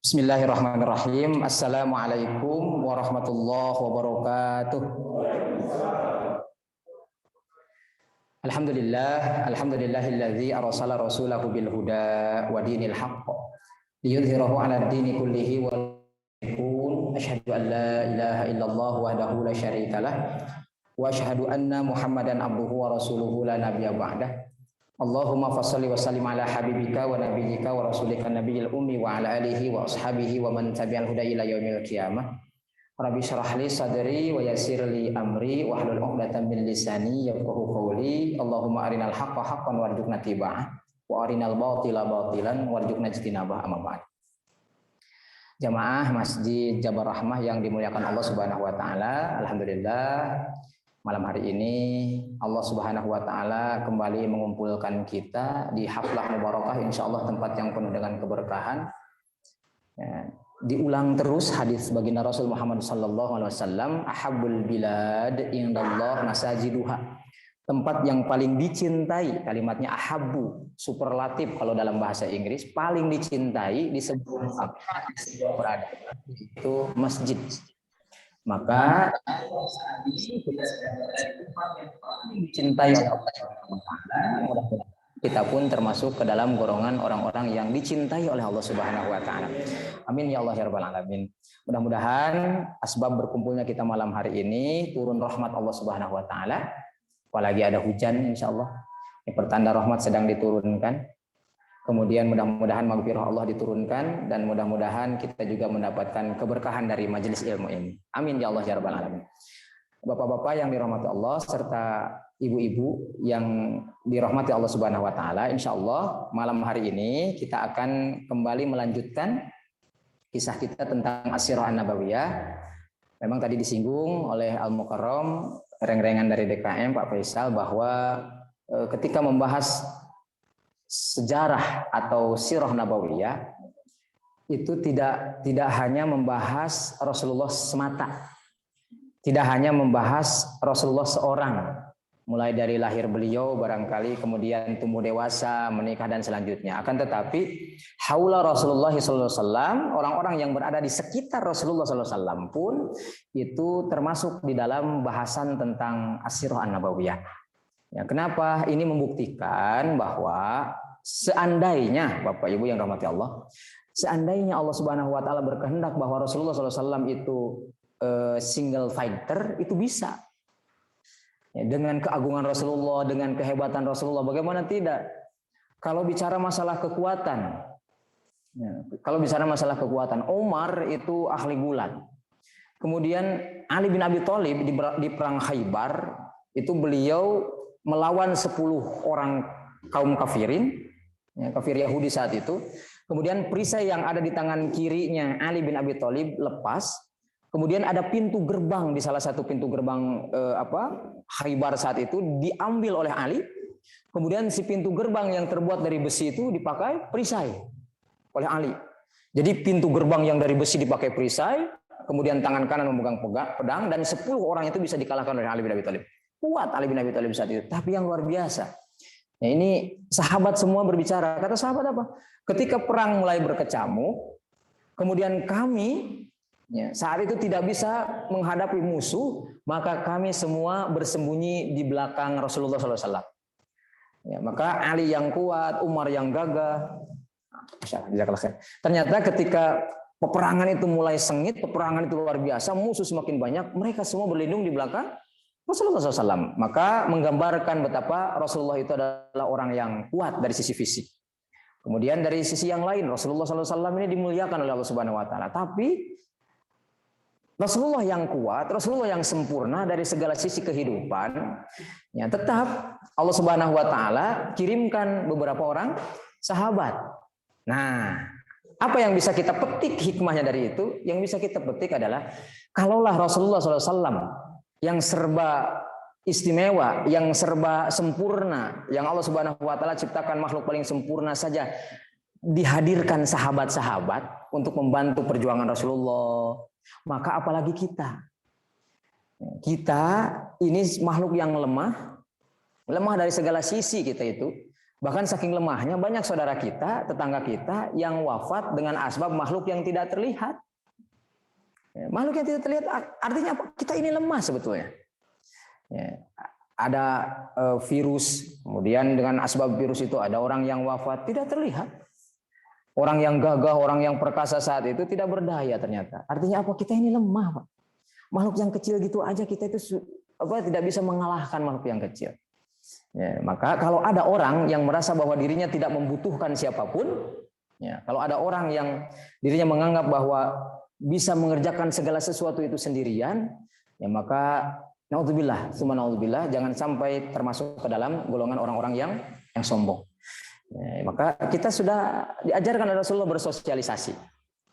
Bismillahirrahmanirrahim. Assalamualaikum warahmatullahi wabarakatuh. Alhamdulillahilladzi arsala rasulahu bil huda wa dinil haqq liyudhhirahu 'ala ad-dini kullihi wa asyhadu an la ilaha illallah wahdahu la syarikalah wa asyhadu anna Muhammadan abduhu wa rasuluhu la nabiyya ba'dah. Allahumma fassalli wa sallim ala habibika wa nabiyyika wa rasulika nabiyil ummi wa ala alihi wa ashabihi wa man tabi'al huda ila yaumil qiyamah. Rabbi shrah li sadri wa yassir li amri wa hlul 'uqdatam min lisani yafqahu qawli. Allahumma arinal haqqa haqqan warzuqna tiba'ah wa arinal batila batilan warzuqna ijtinabah. Amma ba'd. Jamaah Masjid Jabar Rahmah yang dimuliakan Allah Subhanahu wa taala, alhamdulillah malam hari ini Allah Subhanahu wa taala kembali mengumpulkan kita di haflah mubarakah, insyaallah tempat yang penuh dengan keberkahan. Ya, diulang terus hadis baginda Rasul Muhammad sallallahu alaihi wasallam, ahabbul bilad indallah masajiduha. Tempat yang paling dicintai, kalimatnya ahabbu, superlatif kalau dalam bahasa Inggris, paling dicintai di sebuah berada itu masjid. Maka dicintai oleh Allah Subhanahu wa taala, mudah-mudahan kita pun termasuk ke dalam golongan orang-orang yang dicintai oleh Allah Subhanahu wa taala. Amin ya Allah ya rabbal alamin. Mudah-mudahan asbab berkumpulnya kita malam hari ini turun rahmat Allah Subhanahu wa taala. Apalagi ada hujan insyaallah. Ini pertanda rahmat sedang diturunkan. Kemudian mudah-mudahan maghfirah Allah diturunkan dan mudah-mudahan kita juga mendapatkan keberkahan dari majelis ilmu ini. Amin ya Allah ya rabbal alamin. Bapak-bapak yang dirahmati Allah serta ibu-ibu yang dirahmati Allah Subhanahu wa taala, insyaallah malam hari ini kita akan kembali melanjutkan kisah kita tentang As-Sirah An-Nabawiyah. Memang tadi disinggung oleh Al-Mukarram reng-rengan dari DKM Pak Faisal bahwa ketika membahas sejarah atau sirah nabawiyah itu tidak hanya membahas Rasulullah semata, tidak hanya membahas Rasulullah seorang, mulai dari lahir beliau barangkali kemudian tumbuh dewasa, menikah dan selanjutnya. Akan tetapi haula Rasulullah sallallahu alaihi wasallam, orang-orang yang berada di sekitar Rasulullah sallallahu alaihi wasallam pun itu termasuk di dalam bahasan tentang As-Sirah An-Nabawiyah. Ya, kenapa? Ini membuktikan bahwa seandainya Bapak Ibu yang rahmati Allah, seandainya Allah Subhanahu wa taala berkehendak bahwa Rasulullah sallallahu alaihi wasallam itu single fighter, itu bisa. Ya, dengan keagungan Rasulullah, dengan kehebatan Rasulullah, bagaimana tidak? Kalau bicara masalah kekuatan, ya, kalau bicara masalah kekuatan, Umar itu ahli gulat. Kemudian Ali bin Abi Thalib di perang Khaybar itu beliau melawan 10 orang kaum kafirin, ya, kafir Yahudi saat itu. Kemudian perisai yang ada di tangan kirinya Ali bin Abi Thalib lepas. Kemudian ada pintu gerbang di salah satu pintu gerbang Khaybar saat itu diambil oleh Ali. Kemudian si pintu gerbang yang terbuat dari besi itu dipakai perisai oleh Ali. Jadi pintu gerbang yang dari besi dipakai perisai, kemudian tangan kanan memegang pedang, dan 10 orang itu bisa dikalahkan oleh Ali bin Abi Thalib. Kuat Ali bin Abi Thalib saat itu, tapi yang luar biasa. Ya, ini sahabat semua berbicara. Kata sahabat apa? Ketika perang mulai berkecamuk, kemudian kami saat itu tidak bisa menghadapi musuh, maka kami semua bersembunyi di belakang Rasulullah SAW. Ya, maka Ali yang kuat, Umar yang gagah. Ternyata ketika peperangan itu mulai sengit, peperangan itu luar biasa, musuh semakin banyak, mereka semua berlindung di belakang Rasulullah SAW. Maka menggambarkan betapa Rasulullah itu adalah orang yang kuat dari sisi fisik. Kemudian dari sisi yang lain, Rasulullah SAW ini dimuliakan oleh Allah Subhanahu wa taala. Tapi Rasulullah yang kuat, Rasulullah yang sempurna dari segala sisi kehidupan, ya, tetap Allah Subhanahu wa taala kirimkan beberapa orang sahabat. Nah, apa yang bisa kita petik hikmahnya dari itu? Yang bisa kita petik adalah kalaulah Rasulullah SAW yang serba istimewa, yang serba sempurna, yang Allah Subhanahu wa taala ciptakan makhluk paling sempurna saja, dihadirkan sahabat-sahabat untuk membantu perjuangan Rasulullah, maka apalagi kita. Kita ini makhluk yang lemah dari segala sisi kita itu. Bahkan saking lemahnya banyak saudara kita, tetangga kita yang wafat dengan asbab makhluk yang tidak terlihat. Makhluk yang tidak terlihat artinya apa? Kita ini lemah sebetulnya. Ada virus, kemudian dengan asbab virus itu ada orang yang wafat tidak terlihat. Orang yang gagah, orang yang perkasa saat itu tidak berdaya ternyata. Artinya apa? Kita ini lemah, Pak. Makhluk yang kecil gitu aja kita itu tidak bisa mengalahkan makhluk yang kecil. Maka kalau ada orang yang merasa bahwa dirinya tidak membutuhkan siapapun, kalau ada orang yang dirinya menganggap bahwa bisa mengerjakan segala sesuatu itu sendirian, maka naudzubillah, summa naudzubillah, jangan sampai termasuk ke dalam golongan orang-orang yang sombong. Maka kita sudah diajarkan oleh Rasulullah bersosialisasi,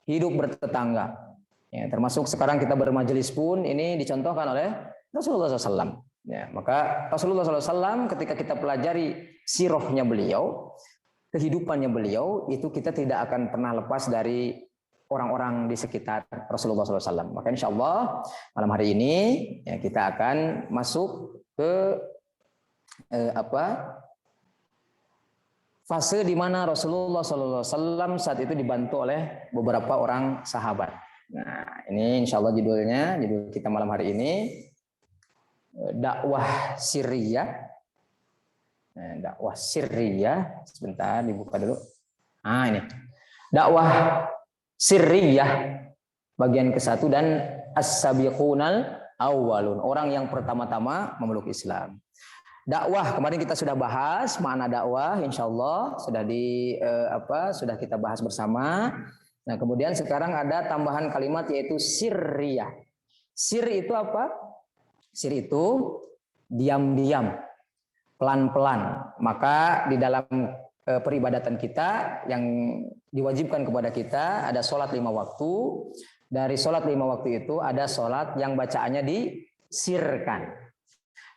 hidup bertetangga. Termasuk sekarang kita bermajelis pun ini dicontohkan oleh Rasulullah SAW. Maka Rasulullah SAW ketika kita pelajari sirahnya beliau, kehidupannya beliau, itu kita tidak akan pernah lepas dari orang-orang di sekitar Rasulullah SAW. Maka insya Allah malam hari ini kita akan masuk ke fase di mana Rasulullah SAW saat itu dibantu oleh beberapa orang sahabat. Nah, ini insya Allah judul kita malam hari ini dakwah sirriyah. Dakwah sirriyah. Sebentar dibuka dulu. Ini dakwah sirriyah bagian ke-1 dan as-sabiqunal awwalun, orang yang pertama-tama memeluk Islam. Dakwah kemarin kita sudah bahas makna dakwah, insyaallah sudah kita bahas bersama. Nah, kemudian sekarang ada tambahan kalimat yaitu sirriyah. Sir itu apa? Sir itu diam-diam, pelan-pelan. Maka di dalam peribadatan kita yang diwajibkan kepada kita ada sholat 5 waktu. Dari sholat 5 waktu itu ada sholat yang bacaannya disirkan.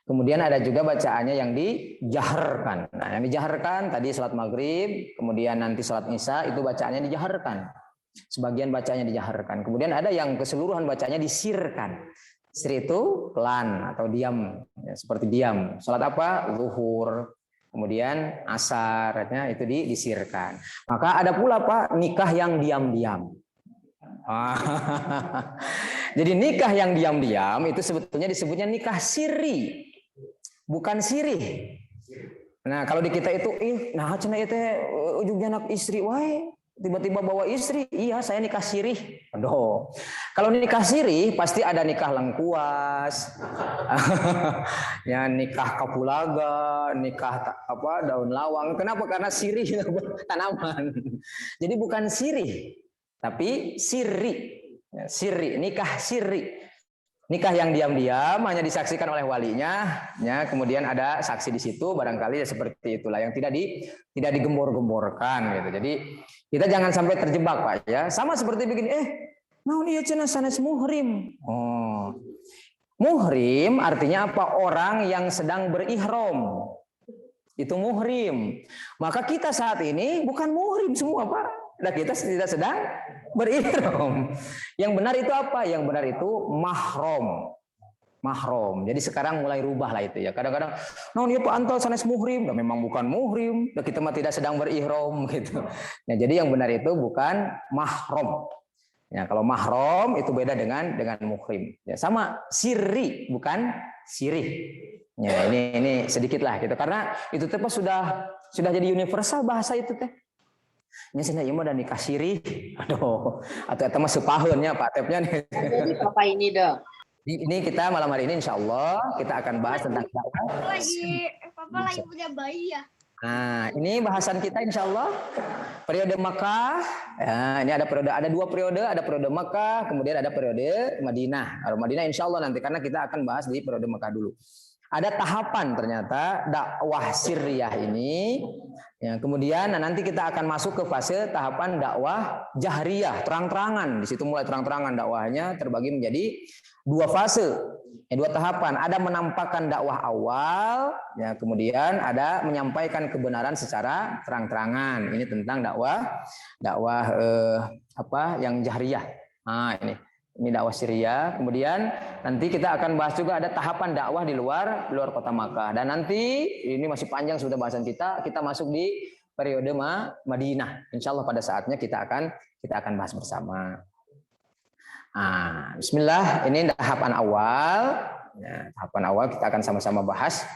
Kemudian ada juga bacaannya yang dijaharkan. Nah, yang dijaharkan tadi sholat maghrib, kemudian nanti sholat isya itu bacaannya dijaharkan. Sebagian bacanya dijaharkan. Kemudian ada yang keseluruhan bacanya disirkan. Sir itu pelan atau diam, seperti diam. Sholat apa? Zuhur. Kemudian asarnya itu disirkan. Maka ada pula Pak nikah yang diam-diam. Jadi nikah yang diam-diam itu sebetulnya disebutnya nikah sirri, bukan sirih. Nah kalau di kita itu, nah cina itu ujungnya anak istri, wae tiba-tiba bawa istri, iya saya nikah sirih. Aduh, kalau nikah sirih pasti ada nikah lengkuas, ya nikah kapulaga, nikah daun lawang. Kenapa? Karena sirih tanaman. Jadi bukan sirih, tapi sirri. Sirri, nikah sirri. Nikah yang diam-diam hanya disaksikan oleh walinya, ya, kemudian ada saksi di situ, barangkali ya seperti itulah yang tidak digembor-gemborkan gitu. Jadi kita jangan sampai terjebak Pak ya. Sama seperti begini, naon ieu cenah sanes muhrim. Oh. Muhrim artinya apa? Orang yang sedang berihram. Itu muhrim. Maka kita saat ini bukan muhrim semua Pak. Nah, kita tidak sedang berihram. Yang benar itu apa? Yang benar itu mahram. Mahram. Jadi sekarang mulai rubah lah itu ya. Kadang-kadang, naon ieu Pak Antal sanes muhrim, nah, memang bukan muhrim. Nah, kita mah tidak sedang berihram gitu. Nah, jadi yang benar itu bukan mahram. Ya, kalau mahram itu beda dengan muhrim. Ya, sama sirri bukan sirih. Ya, ini sedikit lah gitu. Karena itu teh sudah jadi universal bahasa itu teh. Nya cenah ieu mah da nikah sirih. Aduh, atuh eta mah sepaheunnya Pak Tepnya nih. Jadi Bapak ini dong. Ini kita malam hari ini insya Allah kita akan bahas tentang dakwah. Papa lagi punya bayi ya. Nah, ini bahasan kita insya Allah periode Makkah. Ya, ini ada 2 periode, ada periode Makkah, kemudian ada periode Madinah. Kalau Madinah insya Allah nanti karena kita akan bahas di periode Makkah dulu. Ada tahapan ternyata dakwah sirriyah ini. Ya, kemudian nanti kita akan masuk ke fase tahapan dakwah jahriyah, terang-terangan. Di situ mulai terang-terangan dakwahnya terbagi menjadi 2 fase, 2 tahapan. Ada menampakkan dakwah awal, ya, kemudian ada menyampaikan kebenaran secara terang-terangan. Ini tentang dakwah yang jahriyah. Nah, ini Ini dakwah Syria. Kemudian nanti kita akan bahas juga ada tahapan dakwah di luar kota Makkah. Dan nanti ini masih panjang sudah bahasan kita masuk di periode Madinah. Insya Allah pada saatnya kita akan bahas bersama. Nah, Bismillah, ini tahapan awal. Ya, tahapan awal kita akan sama-sama bahas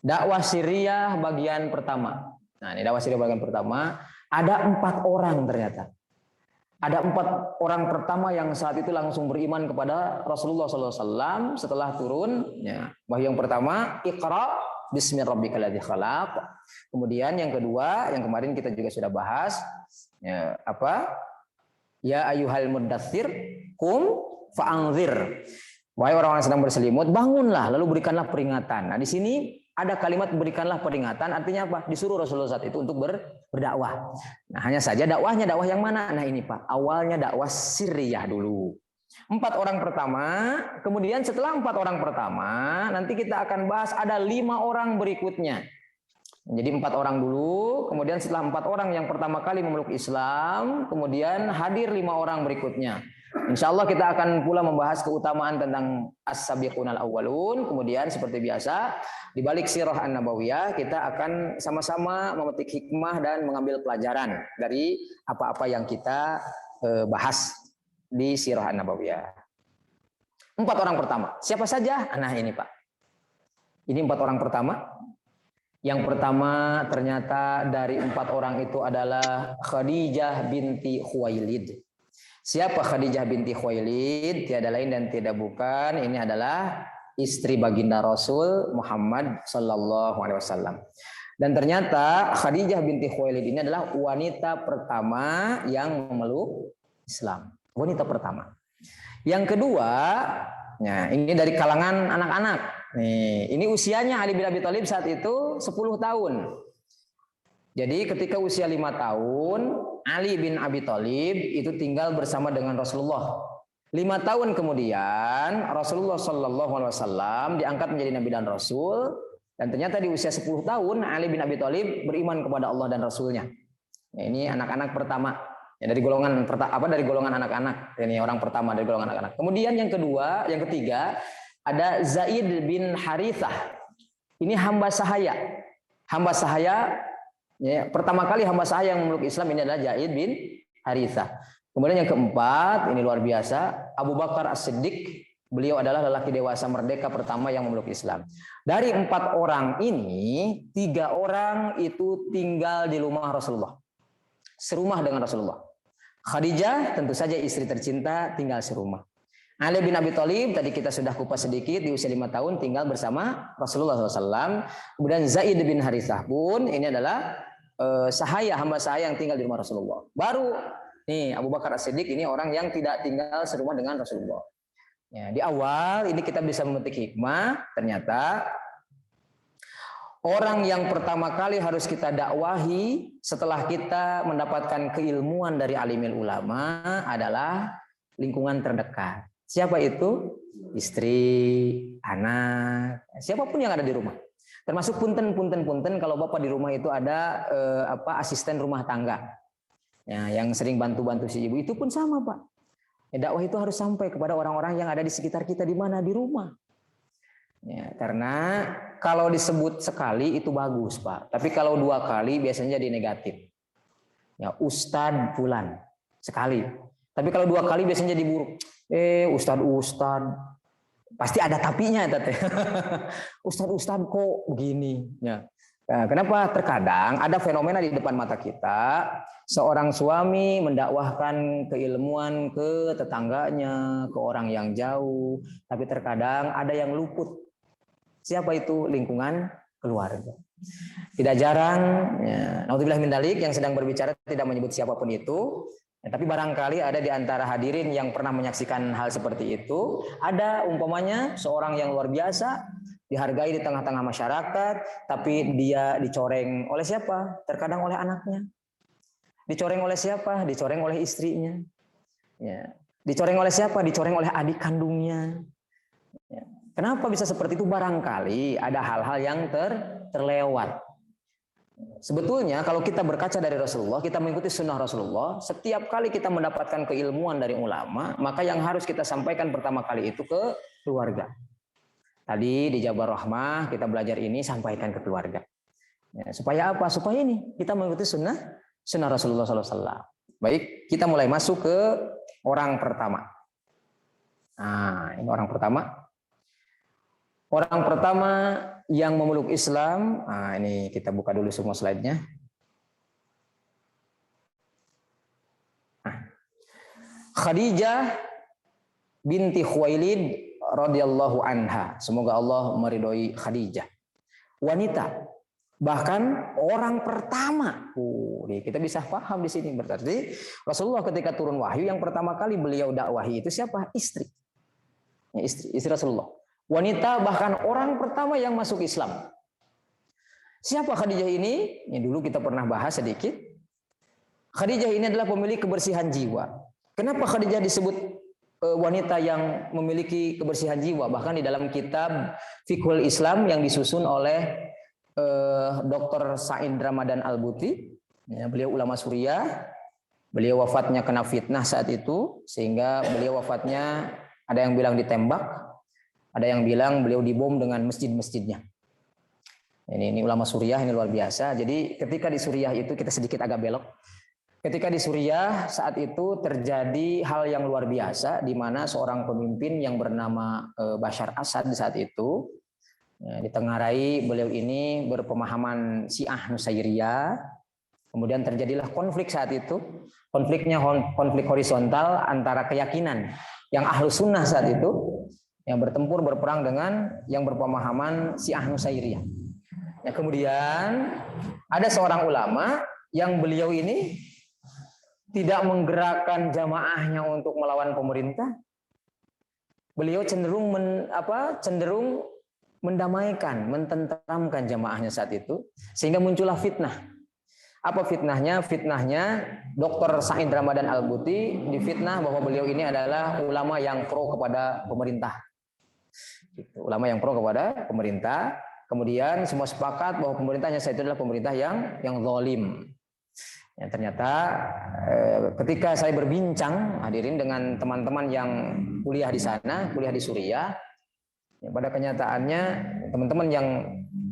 dakwah Syria bagian pertama. Nah, ini dakwah Syria bagian pertama. Ada 4 orang ternyata. Ada 4 orang pertama yang saat itu langsung beriman kepada Rasulullah SAW setelah turun. Ya, wahyu yang pertama, Iqra bismi rabbikal ladzi khalaq. Kemudian yang kedua, yang kemarin kita juga sudah bahas, ya, apa? Ya ayyuhal muddatsir qum fa'anzir. Wahai orang-orang yang sedang berselimut, bangunlah lalu berikanlah peringatan. Nah, di sini ada kalimat berikanlah peringatan, artinya apa? Disuruh Rasulullah saat itu untuk berdakwah. Nah, hanya saja dakwahnya dakwah yang mana? Nah, ini Pak, awalnya dakwah Syriah dulu. 4 orang pertama, kemudian setelah 4 orang pertama, nanti kita akan bahas ada 5 orang berikutnya. Jadi 4 orang dulu, kemudian setelah 4 orang yang pertama kali memeluk Islam, kemudian hadir 5 orang berikutnya. Insya Allah kita akan pula membahas keutamaan tentang as-sabiqunal awwalun. Kemudian seperti biasa, di balik sirah an-nabawiyah kita akan sama-sama memetik hikmah dan mengambil pelajaran dari apa-apa yang kita bahas di sirah an-nabawiyah. 4 orang pertama, siapa saja? Nah ini Pak, ini 4 orang pertama. Yang pertama ternyata dari 4 orang itu adalah Khadijah binti Khuwailid. Siapa Khadijah binti Khuwailid? Tiada lain dan tidak bukan, ini adalah istri baginda Rasul Muhammad sallallahu alaihi wasallam. Dan ternyata Khadijah binti Khuwailid ini adalah wanita pertama yang memeluk Islam. Wanita pertama. Yang kedua, nah ini dari kalangan anak-anak. Nih, ini usianya Ali bin Abi Thalib saat itu 10 tahun. Jadi ketika usia 5 tahun, Ali bin Abi Thalib itu tinggal bersama dengan Rasulullah. 5 tahun kemudian Rasulullah Shallallahu Alaihi Wasallam diangkat menjadi Nabi dan Rasul. Dan ternyata di usia 10 tahun Ali bin Abi Thalib beriman kepada Allah dan Rasulnya. Nah, ini anak-anak pertama. Ya, dari golongan dari golongan anak-anak. Ini orang pertama dari golongan anak-anak. Kemudian yang ketiga ada Zaid bin Harithah. Ini hamba sahaya. Hamba sahaya, ya, pertama kali hamba sahaya yang memeluk Islam ini adalah Zaid bin Harithah. Kemudian yang keempat, ini luar biasa, Abu Bakar As-Siddiq. Beliau adalah lelaki dewasa merdeka pertama yang memeluk Islam. Dari 4 orang ini, 3 orang itu tinggal di rumah Rasulullah. Serumah dengan Rasulullah. Khadijah tentu saja istri tercinta tinggal serumah. Ali bin Abi Thalib tadi kita sudah kupas sedikit di usia 5 tahun tinggal bersama Rasulullah SAW. Kemudian Zaid bin Harithah pun ini adalah hamba sahaya yang tinggal di rumah Rasulullah. Baru nih Abu Bakar As-Siddiq ini orang yang tidak tinggal serumah dengan Rasulullah. Ya, di awal ini kita bisa memetik hikmah, ternyata orang yang pertama kali harus kita dakwahi setelah kita mendapatkan keilmuan dari alimil ulama adalah lingkungan terdekat. Siapa itu? Istri, anak, siapapun yang ada di rumah. Termasuk punten kalau Bapak di rumah itu ada asisten rumah tangga. Ya, yang sering bantu-bantu si ibu itu pun sama, Pak. Ya, dakwah itu harus sampai kepada orang-orang yang ada di sekitar kita di mana di rumah. Ya, karena kalau disebut sekali itu bagus, Pak. Tapi kalau 2 kali biasanya jadi negatif. Ya, Ustadz fulan sekali. Tapi kalau 2 kali biasanya jadi buruk. Ustadz, pasti ada tapinya, tete. Ustadz kok begini? Ya. Nah, kenapa? Terkadang ada fenomena di depan mata kita, seorang suami mendakwahkan keilmuan ke tetangganya, ke orang yang jauh, tapi terkadang ada yang luput. Siapa itu? Lingkungan keluarga. Tidak jarang, ya, naudzubillah min dzalik, yang sedang berbicara tidak menyebut siapapun itu. Ya, tapi barangkali ada di antara hadirin yang pernah menyaksikan hal seperti itu. Ada umpamanya seorang yang luar biasa, dihargai di tengah-tengah masyarakat, tapi dia dicoreng oleh siapa? Terkadang oleh anaknya. Dicoreng oleh siapa? Dicoreng oleh istrinya. Ya. Dicoreng oleh siapa? Dicoreng oleh adik kandungnya. Ya. Kenapa bisa seperti itu? Barangkali ada hal-hal yang terlewat. Sebetulnya kalau kita berkaca dari Rasulullah, kita mengikuti sunnah Rasulullah, setiap kali kita mendapatkan keilmuan dari ulama, maka yang harus kita sampaikan pertama kali itu ke keluarga. Tadi di Jabar Rahmah kita belajar ini, sampaikan ke keluarga. Ya, supaya apa? Supaya ini kita mengikuti sunnah Rasulullah SAW. Baik, kita mulai masuk ke orang pertama. Nah, ini orang pertama. Orang pertama yang memeluk Islam. Nah, ini kita buka dulu semua slide-nya. Khadijah binti Khuwailid radhiyallahu anha. Semoga Allah meridhoi Khadijah. Wanita, bahkan orang pertama. Kita bisa paham di sini, berarti Rasulullah ketika turun wahyu yang pertama kali beliau dakwahi itu siapa? Istri. Ya, istri Rasulullah. Wanita, bahkan orang pertama yang masuk Islam. Siapa Khadijah ini? Ini dulu kita pernah bahas sedikit. Khadijah ini adalah pemilik kebersihan jiwa. Kenapa Khadijah disebut wanita yang memiliki kebersihan jiwa? Bahkan di dalam kitab Fiqhul Islam yang disusun oleh Dr. Said Ramadan Al-Buti, ya, beliau ulama Suriah. Beliau wafatnya kena fitnah saat itu, sehingga beliau wafatnya ada yang bilang ditembak, ada yang bilang beliau dibom dengan masjid-masjidnya. Ini ulama Suriah, ini luar biasa. Jadi ketika di Suriah itu, kita sedikit agak belok. Ketika di Suriah saat itu terjadi hal yang luar biasa, di mana seorang pemimpin yang bernama Bashar Assad saat itu, ya, ditengarai beliau ini berpemahaman Syiah Nusairiyah. Kemudian terjadilah konflik saat itu. Konfliknya konflik horizontal antara keyakinan yang Ahlus Sunnah saat itu, yang berperang dengan yang berpemahaman Syiah Nusairiyah. Ya, kemudian ada seorang ulama yang beliau ini tidak menggerakkan jamaahnya untuk melawan pemerintah. Beliau cenderung mendamaikan, mententeramkan jamaahnya saat itu, sehingga muncullah fitnah. Apa fitnahnya? Fitnahnya Dr. Said Ramadan Al-Buti difitnah bahwa beliau ini adalah ulama yang pro kepada pemerintah. Ulama yang pro kepada pemerintah. Kemudian semua sepakat bahwa pemerintahnya saat itu adalah pemerintah yang zalim. Ya, ternyata ketika saya berbincang hadirin dengan teman-teman yang kuliah di sana, kuliah di Suriah, ya, pada kenyataannya teman-teman yang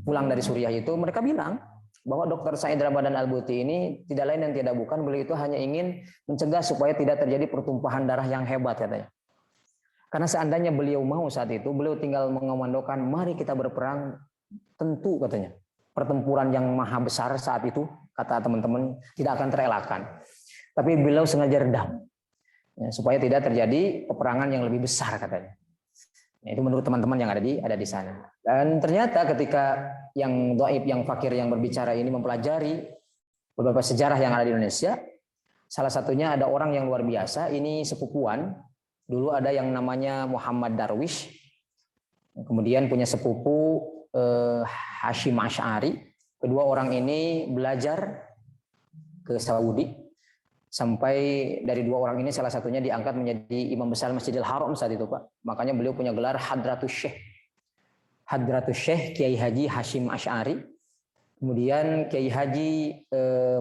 pulang dari Suriah itu mereka bilang bahwa Dr. Said Ramadan Al-Buti ini tidak lain dan tidak bukan, beliau itu hanya ingin mencegah supaya tidak terjadi pertumpahan darah yang hebat, katanya. Karena seandainya beliau mau saat itu, beliau tinggal mengomandokan, mari kita berperang, tentu katanya pertempuran yang maha besar saat itu, kata teman-teman, tidak akan terelakkan. Tapi beliau sengaja redam, ya, supaya tidak terjadi peperangan yang lebih besar, katanya. Ya, itu menurut teman-teman yang ada di sana. Dan ternyata ketika yang dhaif, yang fakir, yang berbicara ini mempelajari beberapa sejarah yang ada di Indonesia, salah satunya ada orang yang luar biasa, ini sepupuan. Dulu ada yang namanya Muhammad Darwish, kemudian punya sepupu Hashim Asy'ari. Kedua orang ini belajar ke Saudi, sampai dari dua orang ini salah satunya diangkat menjadi imam besar Masjidil Haram saat itu, Pak. Makanya beliau punya gelar Hadratus Syekh Kiai Haji Hashim Asy'ari. Kemudian Kiai Haji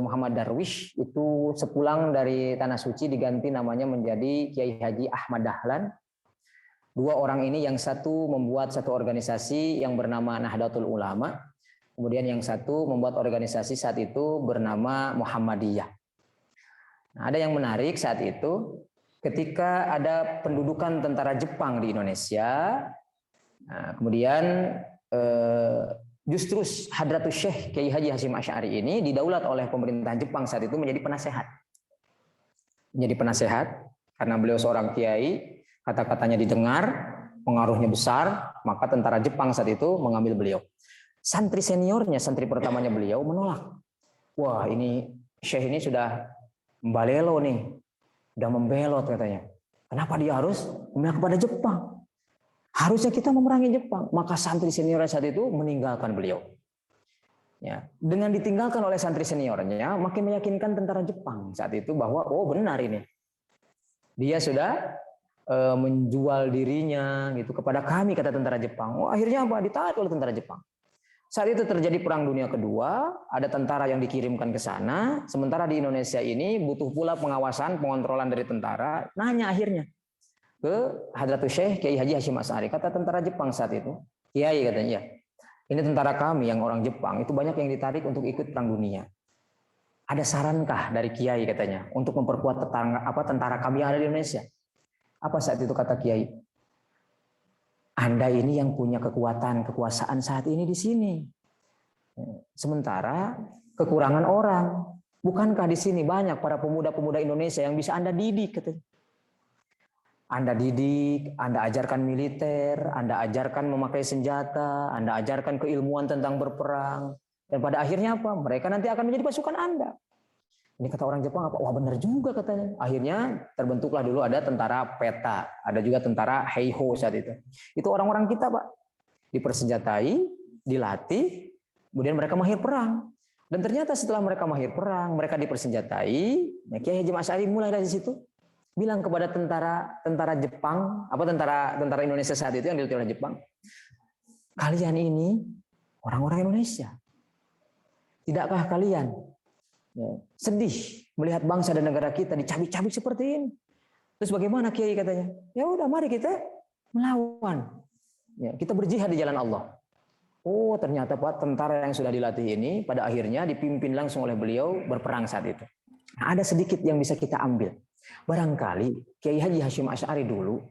Muhammad Darwish itu sepulang dari Tanah Suci diganti namanya menjadi Kiai Haji Ahmad Dahlan. Dua orang ini yang satu membuat satu organisasi yang bernama Nahdlatul Ulama. Kemudian yang satu membuat organisasi saat itu bernama Muhammadiyah. Nah, ada yang menarik saat itu ketika ada pendudukan tentara Jepang di Indonesia. Nah, kemudian justru Hadratus Syekh Kiai Haji Hashim Asy'ari ini didaulat oleh pemerintahan Jepang saat itu menjadi penasehat. Menjadi penasehat karena beliau seorang kiai, kata-katanya didengar, pengaruhnya besar, maka tentara Jepang saat itu mengambil beliau. Santri seniornya, santri pertamanya beliau menolak. Wah, ini Syekh ini sudah membalelo nih, sudah membelot katanya. Kenapa dia harus memihak kepada Jepang? Harusnya kita memerangi Jepang. Maka santri seniornya saat itu meninggalkan beliau. Ya, dengan ditinggalkan oleh santri seniornya, makin meyakinkan tentara Jepang saat itu bahwa oh benar ini. Dia sudah menjual dirinya gitu kepada kami, kata tentara Jepang. Oh, akhirnya apa? Ditarik oleh tentara Jepang. Saat itu terjadi Perang Dunia Kedua, ada tentara yang dikirimkan ke sana, sementara di Indonesia ini butuh pula pengawasan, pengontrolan dari tentara. Nanya akhirnya ke Hadratus Syekh Kiai Haji Hashim Asy'ari, kata tentara Jepang saat itu, Kiai katanya, ya, ini tentara kami yang orang Jepang, itu banyak yang ditarik untuk ikut Perang Dunia. Ada sarankah dari Kiai katanya, untuk memperkuat tentara kami yang ada di Indonesia? Apa saat itu kata Kiai? Anda ini yang punya kekuatan, kekuasaan saat ini di sini. Sementara kekurangan orang. Bukankah di sini banyak para pemuda-pemuda Indonesia yang bisa Anda didik? Katanya. Anda didik, Anda ajarkan militer, Anda ajarkan memakai senjata, Anda ajarkan keilmuan tentang berperang. Dan pada akhirnya apa? Mereka nanti akan menjadi pasukan Anda. Ini kata orang Jepang apa? Wah benar juga katanya. Akhirnya terbentuklah dulu ada tentara PETA, ada juga tentara Heiho saat itu. Itu orang-orang kita Pak, dipersenjatai, dilatih, kemudian mereka mahir perang. Dan ternyata setelah mereka mahir perang, mereka dipersenjatai, Kiai Haji Asy'ari mulai dari situ bilang kepada tentara Jepang, tentara Indonesia saat itu yang dilatih oleh Jepang, kalian ini orang-orang Indonesia. Tidakkah kalian sedih melihat bangsa dan negara kita dicabik-cabik seperti ini? Terus bagaimana Kiai katanya? Ya udah mari kita melawan. Ya, kita berjihad di jalan Allah. Oh ternyata Pak, tentara yang sudah dilatih ini pada akhirnya dipimpin langsung oleh beliau berperang saat itu. Nah, ada sedikit yang bisa kita ambil. Barangkali Kiai Haji Hashim Asy'ari dulu,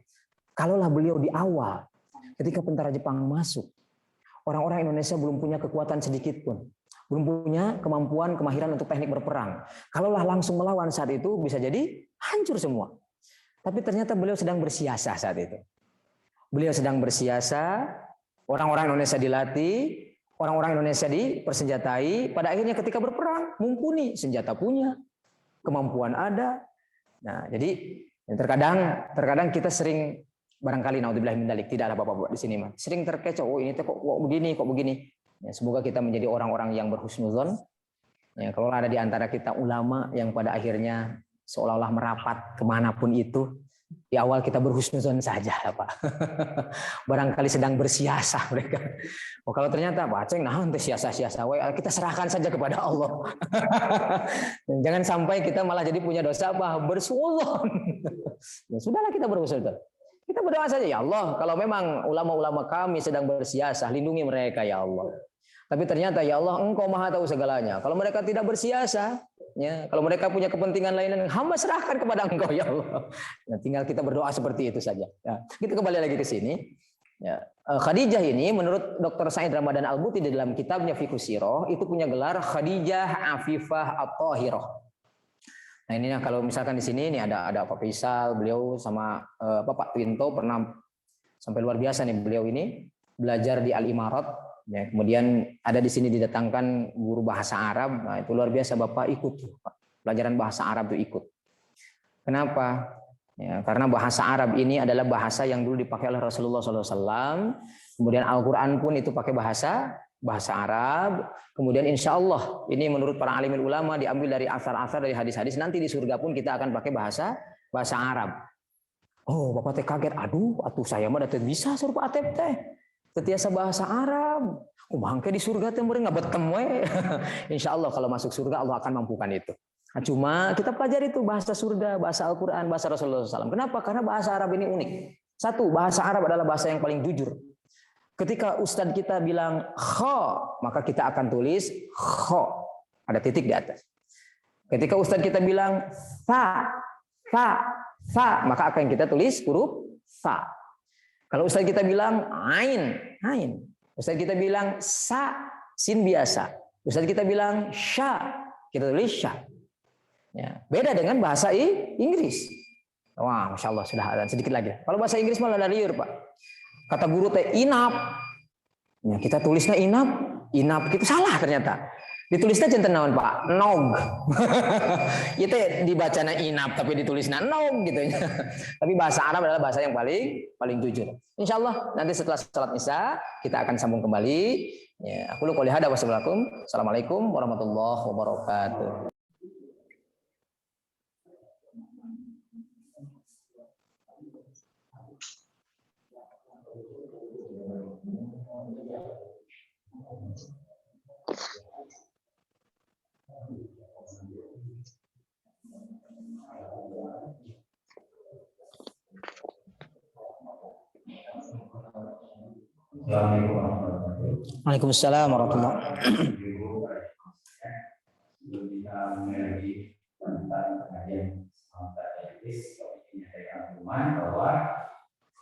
kalaulah beliau di awal ketika tentara Jepang masuk, orang-orang Indonesia belum punya kekuatan sedikit pun. Belum punya kemampuan, kemahiran untuk teknik berperang. Kalaulah langsung melawan saat itu, bisa jadi hancur semua. Tapi ternyata beliau sedang bersiasah saat itu. Beliau sedang bersiasah, orang-orang Indonesia dilatih, orang-orang Indonesia dipersenjatai, pada akhirnya ketika berperang, mumpuni, senjata punya, kemampuan ada. Nah, jadi terkadang kita sering, barangkali naudzubillah min dzalik, tidaklah Bapak-bapak di sini mah, sering terkecoh, oh ini kok begini. Ya, semoga kita menjadi orang-orang yang berhusnuzon. Ya, kalau ada di antara kita ulama yang pada akhirnya seolah-olah merapat kemanapun itu, di awal kita berhusnuzon saja, Pak. Barangkali sedang bersiasah mereka. Oh, kalau ternyata Pak Aceng, nah untuk siasah-siasah, kita serahkan saja kepada Allah. Jangan sampai kita malah jadi punya dosa apa? Bersuudzon. Ya sudahlah kita berhusnuzon. Kita berdoa saja, ya Allah, kalau memang ulama-ulama kami sedang bersiasah, lindungi mereka ya Allah. Tapi ternyata ya Allah, Engkau Maha tahu segalanya. Kalau mereka tidak bersiasah, ya, kalau mereka punya kepentingan lain, hamba serahkan kepada Engkau ya Allah. Nah, tinggal kita berdoa seperti itu saja. Ya, kita kembali lagi ke sini. Ya, Khadijah ini menurut Dr. Said Ramadan Al-Buti di dalam kitabnya Fiqhus Sirah itu punya gelar Khadijah Afifah At-Thahirah. Nah ini kalau misalkan di sini nih ada Pak Faisal, beliau sama Pak Twinto pernah sampai luar biasa nih beliau ini belajar di Al-Imarat. Ya, kemudian ada di sini didatangkan guru bahasa Arab. Nah itu luar biasa Bapak ikut Pak. Pelajaran bahasa Arab itu ikut. Kenapa? Ya, karena bahasa Arab ini adalah bahasa yang dulu dipakai oleh Rasulullah SAW. Kemudian Al-Quran pun itu pakai bahasa Arab. Kemudian insya Allah ini menurut para alimul ulama diambil dari asar-asar dari hadis-hadis. Nanti di surga pun kita akan pakai bahasa Arab. Oh Bapak teh kaget. Aduh saya mah datang bisa suruh Pak Atep teh. Tetiasa bahasa Arab. Bangke di surga teh meureun ngabetem we. Insya Allah kalau masuk surga Allah akan mampukan itu. Nah, cuma kita pelajari itu bahasa surga, bahasa Al-Quran, bahasa Rasulullah SAW. Kenapa? Karena bahasa Arab ini unik. Satu, bahasa Arab adalah bahasa yang paling jujur. Ketika ustadz kita bilang kho, maka kita akan tulis kho. Ada titik di atas. Ketika ustadz kita bilang fa, maka akan kita tulis huruf fa. Kalau ustadz kita bilang ain. Ustadz kita bilang sa, sin biasa. Ustadz kita bilang sya, kita tulis sya. Ya, beda dengan bahasa Inggris. Wah, masya Allah sudah ada sedikit lagi. Kalau bahasa Inggris malah ada liur Pak. Kata guru teh inap. Ya, kita tulisnya inap itu salah ternyata. Ditulisnya janten naon Pak? Nog. Itu dibacanya inap tapi ditulisnya nog gitu ya. Tapi bahasa Arab adalah bahasa yang paling jujur. Insya Allah nanti setelah salat Isya kita akan sambung kembali. Ya, aku qouli hada wassalamualaikum. Assalamualaikum warahmatullahi wabarakatuh. Assalamualaikum warahmatullahi wabarakatuh. Waalaikumsalam warahmatullahi wabarakatuh. Sebelum kita mulai tentang pengajian strategis, kami menyampaikan pengumuman bahwa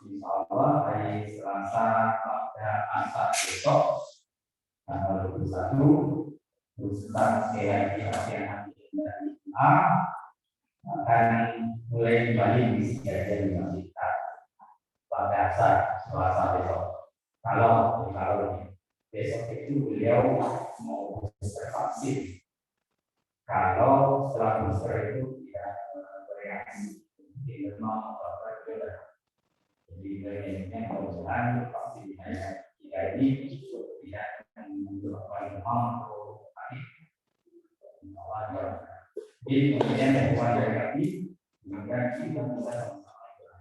insya Allah hari Selasa pada asar besok tanggal 21 Ustaz Kiai Hasan Hamid akan mulai kembali di kajian dengan kita pada asar Selasa besok. Kalau besok itu beliau mau booster vaksin. Kalau setelah booster itu tidak bereaksi di demam atau apa, jadi bagiannya kemudian vaksinnya tidak ini tidak menyebabkan demam atau panik. Jadi kemudian hubungan dari kami, maka kita bisa sama-sama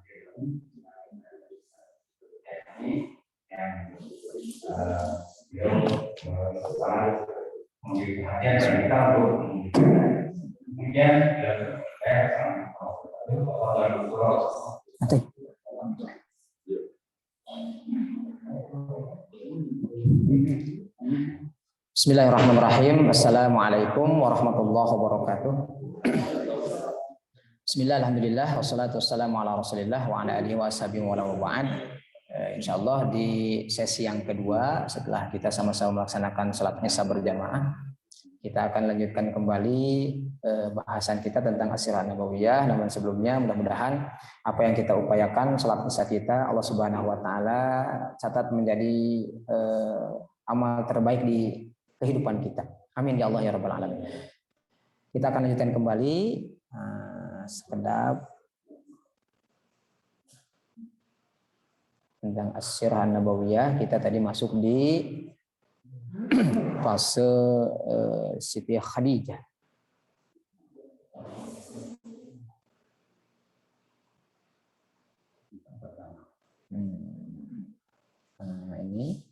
jadi yang beliau selalu memberi perhatian dan kita untuk kemudian Bismillahirrahmanirrahim. Assalamualaikum warahmatullahi wabarakatuh. Bismillah, alhamdulillah, wassalatu wassalamu ala rasulillah wa ala alihi wa sahbihi wa ba'd. Insyaallah di sesi yang kedua setelah kita sama-sama melaksanakan salat Isya berjamaah, kita akan lanjutkan kembali bahasan kita tentang As-Sirah Nabawiyah. Namun sebelumnya mudah-mudahan apa yang kita upayakan salat Isya kita Allah Subhanahu wa taala catat menjadi amal terbaik di kehidupan kita. Amin ya Allah ya rabbal alamin. Kita akan lanjutkan kembali sekedap tentang As-Sirah Nabawiyah. Kita tadi masuk di fase Siti Khadijah. Nah, ini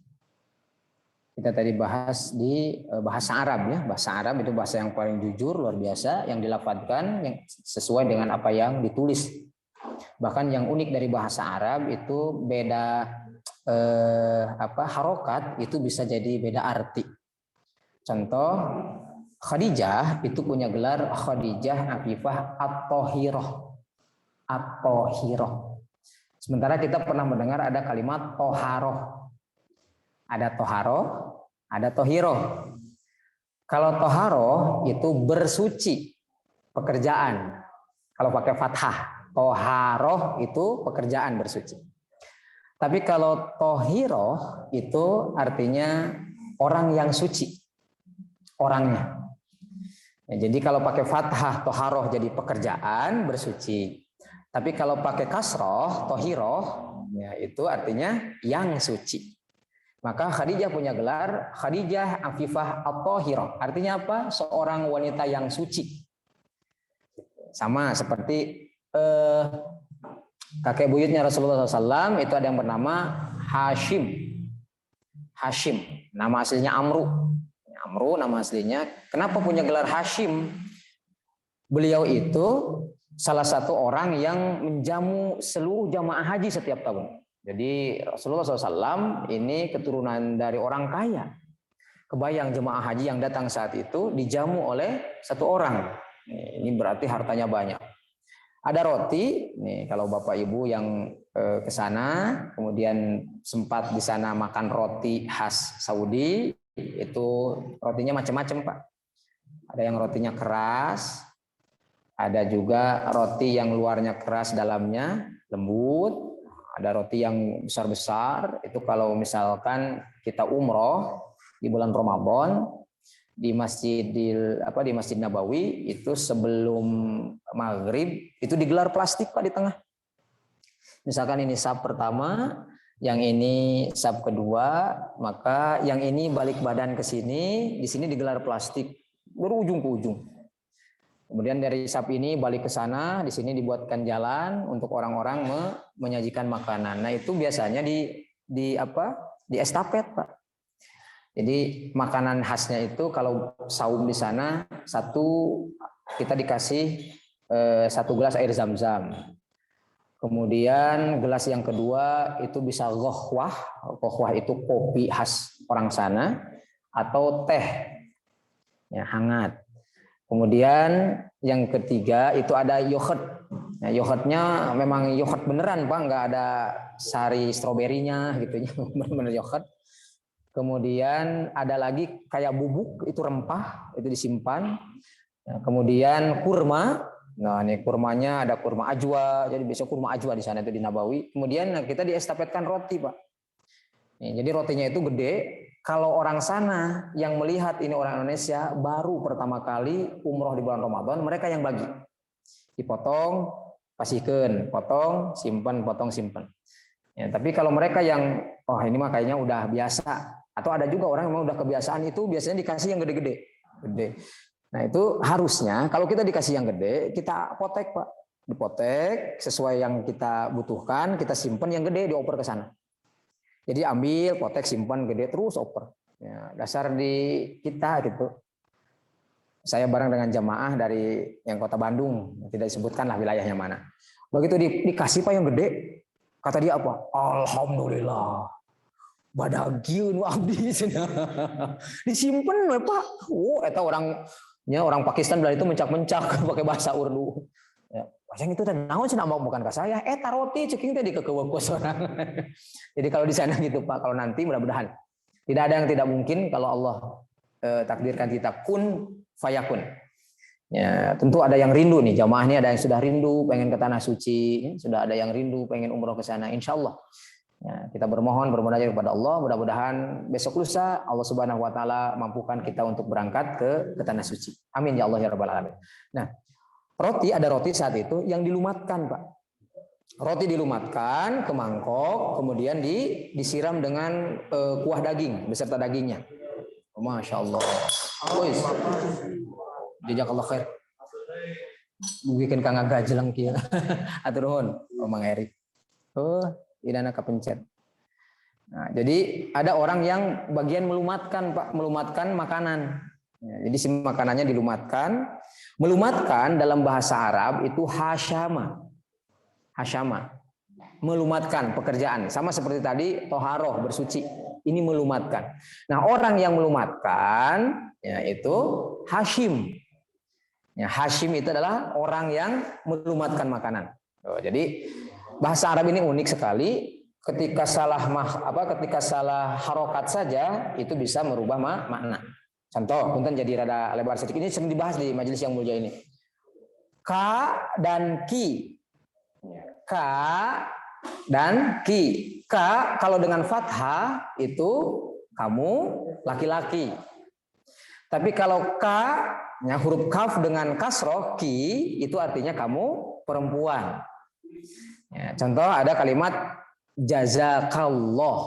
kita tadi bahas di bahasa Arab ya. Bahasa Arab itu bahasa yang paling jujur, luar biasa, yang dilafadzkan yang sesuai dengan apa yang ditulis. Bahkan yang unik dari bahasa Arab itu beda harokat itu bisa jadi beda arti. Contoh, Khadijah itu punya gelar Khadijah Afifah At-Thahirah. At-Thahirah. Sementara kita pernah mendengar ada kalimat Toharoh. Ada Toharoh, ada Tohiroh. Kalau Toharoh itu bersuci, pekerjaan. Kalau pakai fathah, Toharoh itu pekerjaan bersuci. Tapi kalau Tohiroh itu artinya orang yang suci, orangnya. Ya, jadi kalau pakai fathah Toharoh jadi pekerjaan bersuci. Tapi kalau pakai kasroh Tohiroh ya, itu artinya yang suci. Maka Khadijah punya gelar Khadijah Afifah At-Thahirah. Artinya apa? Seorang wanita yang suci. Sama seperti kakek buyutnya Rasulullah SAW itu ada yang bernama Hashim. Hashim, nama aslinya Amru. Amru nama aslinya. Kenapa punya gelar Hashim? Beliau itu salah satu orang yang menjamu seluruh jamaah haji setiap tahun. Jadi Rasulullah SAW ini keturunan dari orang kaya. Kebayang jemaah haji yang datang saat itu dijamu oleh satu orang. Ini berarti hartanya banyak. Ada roti, nih kalau Bapak Ibu yang ke sana, kemudian sempat di sana makan roti khas Saudi, itu rotinya macam-macam Pak. Ada yang rotinya keras, ada juga roti yang luarnya keras, dalamnya lembut, ada roti yang besar-besar. Itu kalau misalkan kita umroh di bulan Ramadan, di Masjid Nabawi itu sebelum maghrib itu digelar plastik Pak di tengah. Misalkan ini saf pertama, yang ini saf kedua, maka yang ini balik badan ke sini, di sini digelar plastik berujung ke ujung. Kemudian dari saf ini balik ke sana, di sini dibuatkan jalan untuk orang-orang menyajikan makanan. Nah itu biasanya di estafet Pak. Jadi makanan khasnya itu kalau saum di sana kita dikasih 1 gelas air zam-zam. Kemudian gelas yang kedua itu bisa ghahwah. Ghahwah itu kopi khas orang sana atau teh ya, hangat. Kemudian yang ketiga itu ada yogurt. Nah, yogurtnya memang yogurt beneran Pak, nggak ada sari stroberinya gitu ya, bener-bener yogurt. Kemudian ada lagi kayak bubuk, itu rempah, itu disimpan. Nah, kemudian kurma. Nah, ini kurmanya ada kurma ajwa. Jadi besok kurma ajwa di sana itu di Nabawi. Kemudian kita diestafetkan roti, Pak. Nih, jadi rotinya itu gede. Kalau orang sana yang melihat ini orang Indonesia baru pertama kali umroh di bulan Ramadan, mereka yang bagi. Dipotong, pasihkan, potong, simpan. Ya, tapi kalau mereka yang ini mah kayaknya udah biasa, atau ada juga orang yang memang udah kebiasaan itu biasanya dikasih yang gede-gede. Gede. Nah itu harusnya kalau kita dikasih yang gede, kita potek Pak. Dipotek sesuai yang kita butuhkan, kita simpan yang gede dioper ke sana. Jadi ambil, potek, simpan, gede, terus oper. Ya, dasar di kita gitu. Saya bareng dengan jamaah dari yang kota Bandung, tidak disebutkan lah wilayahnya mana. Begitu dikasih Pak yang gede, kata dia apa? Alhamdulillah. Badagiun abdi disimpan Pak. Eta orang Pakistan bilang itu mencak-mencak pakai bahasa Urdu. Ya, pasang itu teh naon cenah bukan ka saya. Eta roti ceking teh dikekeuweus orang. Jadi kalau di sana gitu Pak, kalau nanti mudah-mudahan tidak ada yang tidak mungkin kalau Allah takdirkan kita kun fayakun. Ya, tentu ada yang rindu nih jamaah ini, ada yang sudah rindu pengen ke tanah suci, sudah ada yang rindu pengen umroh ke sana insyaallah. Ya, kita bermohon bermunajat kepada Allah, mudah-mudahan besok lusa Allah Subhanahu wa taala mampukan kita untuk berangkat ke tanah suci. Amin ya Allah ya rabbal alamin. Nah, ada roti saat itu yang dilumatkan, Pak. Roti dilumatkan ke mangkok, kemudian disiram dengan kuah daging beserta dagingnya. Masya Allah. Jazakallah khair. Bikin kang gajelang kieu. Atur nuhun, Mang Erik. Idana kepencet. Nah, jadi ada orang yang bagian melumatkan Pak, melumatkan makanan. Ya, jadi si makanannya dilumatkan. Melumatkan dalam bahasa Arab itu hasyama. Hasyama. Melumatkan pekerjaan. Sama seperti tadi toharoh bersuci. Ini melumatkan. Nah, orang yang melumatkan yaitu Hashim. Ya, Hashim itu adalah orang yang melumatkan makanan. Jadi bahasa Arab ini unik sekali. Ketika salah harokat saja itu bisa merubah makna. Contoh, punten jadi rada lebar sedikit. Ini sering dibahas di majelis yang mulia ini. Ka dan ki. Ka dan ki. Ka kalau dengan fathah itu kamu laki-laki. Tapi kalau ka huruf kaf dengan kasroh ki itu artinya kamu perempuan. Ya, contoh ada kalimat jazakallah.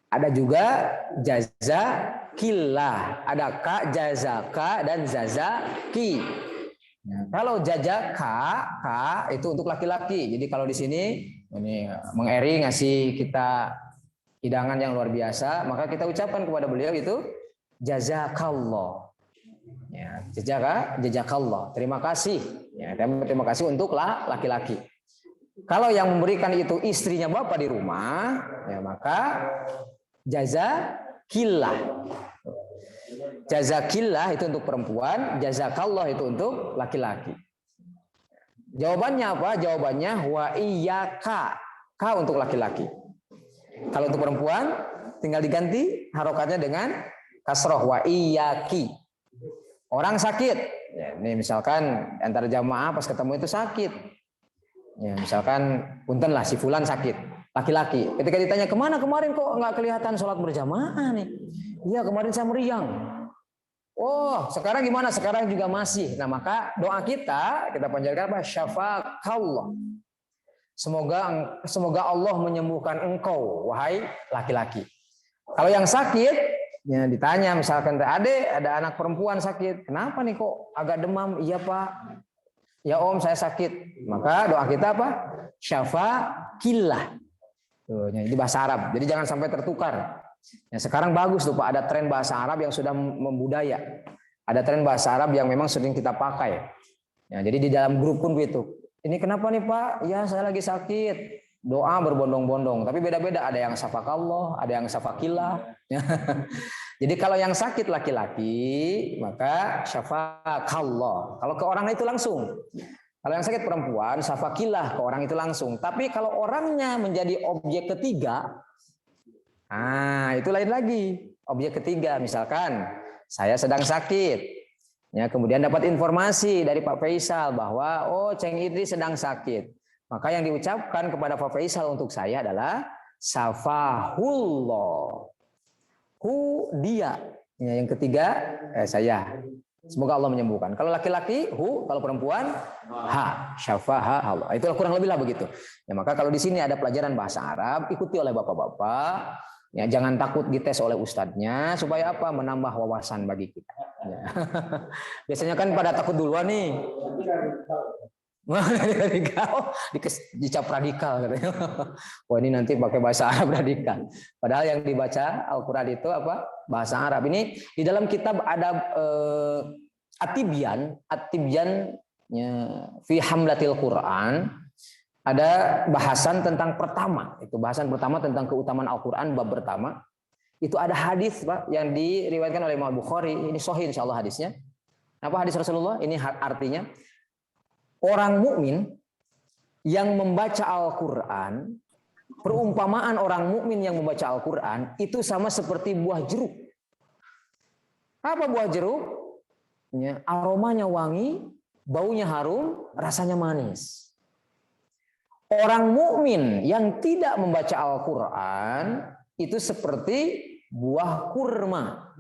Ada juga jazakillah. Ada ka, jazaka dan zazaki. Nah, kalau jazaka, ka itu untuk laki-laki. Jadi kalau di sini ini Mang Eri ngasih kita hidangan yang luar biasa, maka kita ucapkan kepada beliau itu jazakallah. Ya, jazakallah. Terima kasih. Ya, terima kasih untuk laki-laki. Kalau yang memberikan itu istrinya bapak di rumah, ya maka jazakillah. Jazakillah itu untuk perempuan, jazakallah itu untuk laki-laki. Jawabannya apa? Jawabannya wa iyyaka. Ka untuk laki-laki. Kalau untuk perempuan tinggal diganti harokatnya dengan kasroh wa iyyaki. Orang sakit. Ya, ini misalkan antara jamaah pas ketemu itu sakit. Ya, misalkan punten lah si fulan sakit, laki-laki. Ketika ditanya kemana kemarin kok nggak kelihatan sholat berjamaah nih? Iya kemarin saya meriang. Oh sekarang gimana? Sekarang juga masih. Nah maka doa kita panjatkan apa? Syafaqallah. Semoga Allah menyembuhkan engkau wahai laki-laki. Kalau yang sakit, ya ditanya misalkan ada anak perempuan sakit, kenapa nih kok agak demam? Iya Pak. Ya Om saya sakit. Maka doa kita apa? Syafaqillah. Tuh, ini bahasa Arab. Jadi jangan sampai tertukar. Ya, sekarang bagus tuh Pak, ada tren bahasa Arab yang sudah membudaya. Ada tren bahasa Arab yang memang sering kita pakai. Ya, jadi di dalam grup pun begitu. Ini kenapa nih Pak? Ya saya lagi sakit. Doa berbondong-bondong, tapi beda-beda. Ada yang syafakallah, ada yang syafakillah. Jadi kalau yang sakit laki-laki, maka syafakallah. Kalau ke orang itu langsung. Kalau yang sakit perempuan, syafakillah ke orang itu langsung. Tapi kalau orangnya menjadi objek ketiga, itu lain lagi. Objek ketiga, misalkan saya sedang sakit. Ya, kemudian dapat informasi dari Pak Faisal bahwa Ceng Idris sedang sakit. Maka yang diucapkan kepada Pak Faisal untuk saya adalah syafahullah. Hu dia. Ya, yang ketiga saya. Semoga Allah menyembuhkan. Kalau laki-laki hu, kalau perempuan ha, syafaha Allah. Itulah kurang lebih lah begitu. Ya, maka kalau di sini ada pelajaran bahasa Arab, ikuti oleh bapak-bapak. Ya, jangan takut dites oleh ustadznya supaya apa? Menambah wawasan bagi kita. Ya. Biasanya kan pada takut duluan nih. Dicap radikal katanya. Wah ini nanti pakai bahasa Arab radikal. Padahal yang dibaca Al-Quran itu apa? Bahasa Arab. Ini di dalam kitab ada At-Tibyan fi Hamlatil Quran. Ada bahasan tentang pertama. Itu bahasan pertama tentang keutamaan Al-Quran bab pertama. Itu ada hadis Pak yang diriwayatkan oleh Imam Bukhari. Ini sahih insyaallah hadisnya. Apa hadis Rasulullah? Ini artinya orang mukmin yang membaca Al-Quran, perumpamaan orang mukmin yang membaca Al-Quran itu sama seperti buah jeruk. Apa buah jeruk? Ya, aromanya wangi, baunya harum, rasanya manis. Orang mukmin yang tidak membaca Al-Quran itu seperti buah kurma.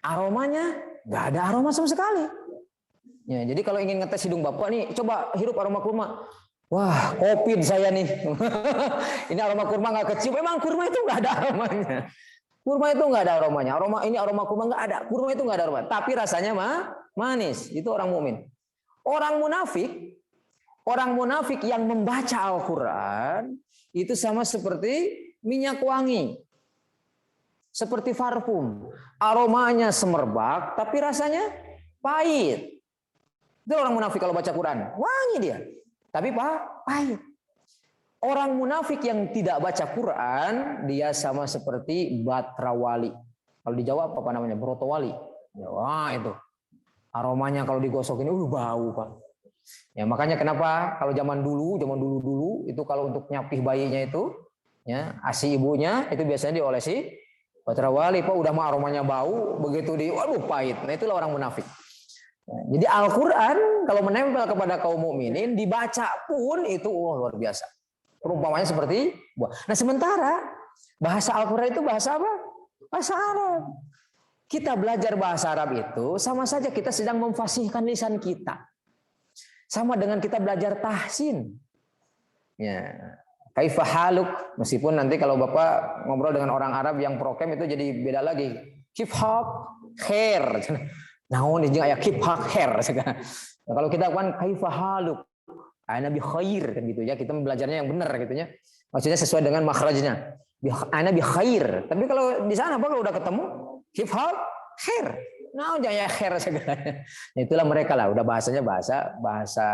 Aromanya nggak ada aroma sama sekali. Ya, jadi kalau ingin ngetes hidung Bapak nih, coba hirup aroma kurma. Wah, COVID saya nih. Ini aroma kurma nggak kecium. Memang kurma itu nggak ada aromanya. Kurma itu nggak ada aromanya. Aroma kurma nggak ada. Kurma itu nggak ada aroma. Tapi rasanya manis. Itu orang mukmin. Orang munafik yang membaca Al-Quran itu sama seperti minyak wangi. Seperti parfum. Aromanya semerbak, tapi rasanya pahit. Itu orang munafik kalau baca Quran. Wangi dia. Tapi pahit. Orang munafik yang tidak baca Quran, dia sama seperti batrawali. Kalau di Jawa apa namanya? Brotowali. Wah itu. Aromanya kalau digosok ini bau Pak. Ya makanya kenapa kalau zaman dulu itu kalau untuk nyapih bayinya itu, ya ASI ibunya itu biasanya diolesi batrawali Pak. Udah mah aromanya bau, begitu pahit. Nah itulah orang munafik. Jadi Al-Quran kalau menempel kepada kaum mukminin dibaca pun itu luar biasa. Perumpamannya seperti buah. Nah sementara bahasa Al-Quran itu bahasa apa? Bahasa Arab. Kita belajar bahasa Arab itu sama saja kita sedang memfasihkan lisan kita. Sama dengan kita belajar tahsin. Ya. Kaifa haluk, meskipun nanti kalau Bapak ngobrol dengan orang Arab yang prokem itu jadi beda lagi. Kifhak khair. Naon jeung aya kifhak khair. Nah, kalau kita kan kaifa haluk, ana bi khair kan gitu ya. Kita belajarnya yang benar gitu ya. Maksudnya sesuai dengan makhrajnya. Ana bi khair. Tapi kalau di sana Pak kalau udah ketemu kifhak khair. Nah, jangan khair segala. Nah, itulah mereka lah, udah bahasanya bahasa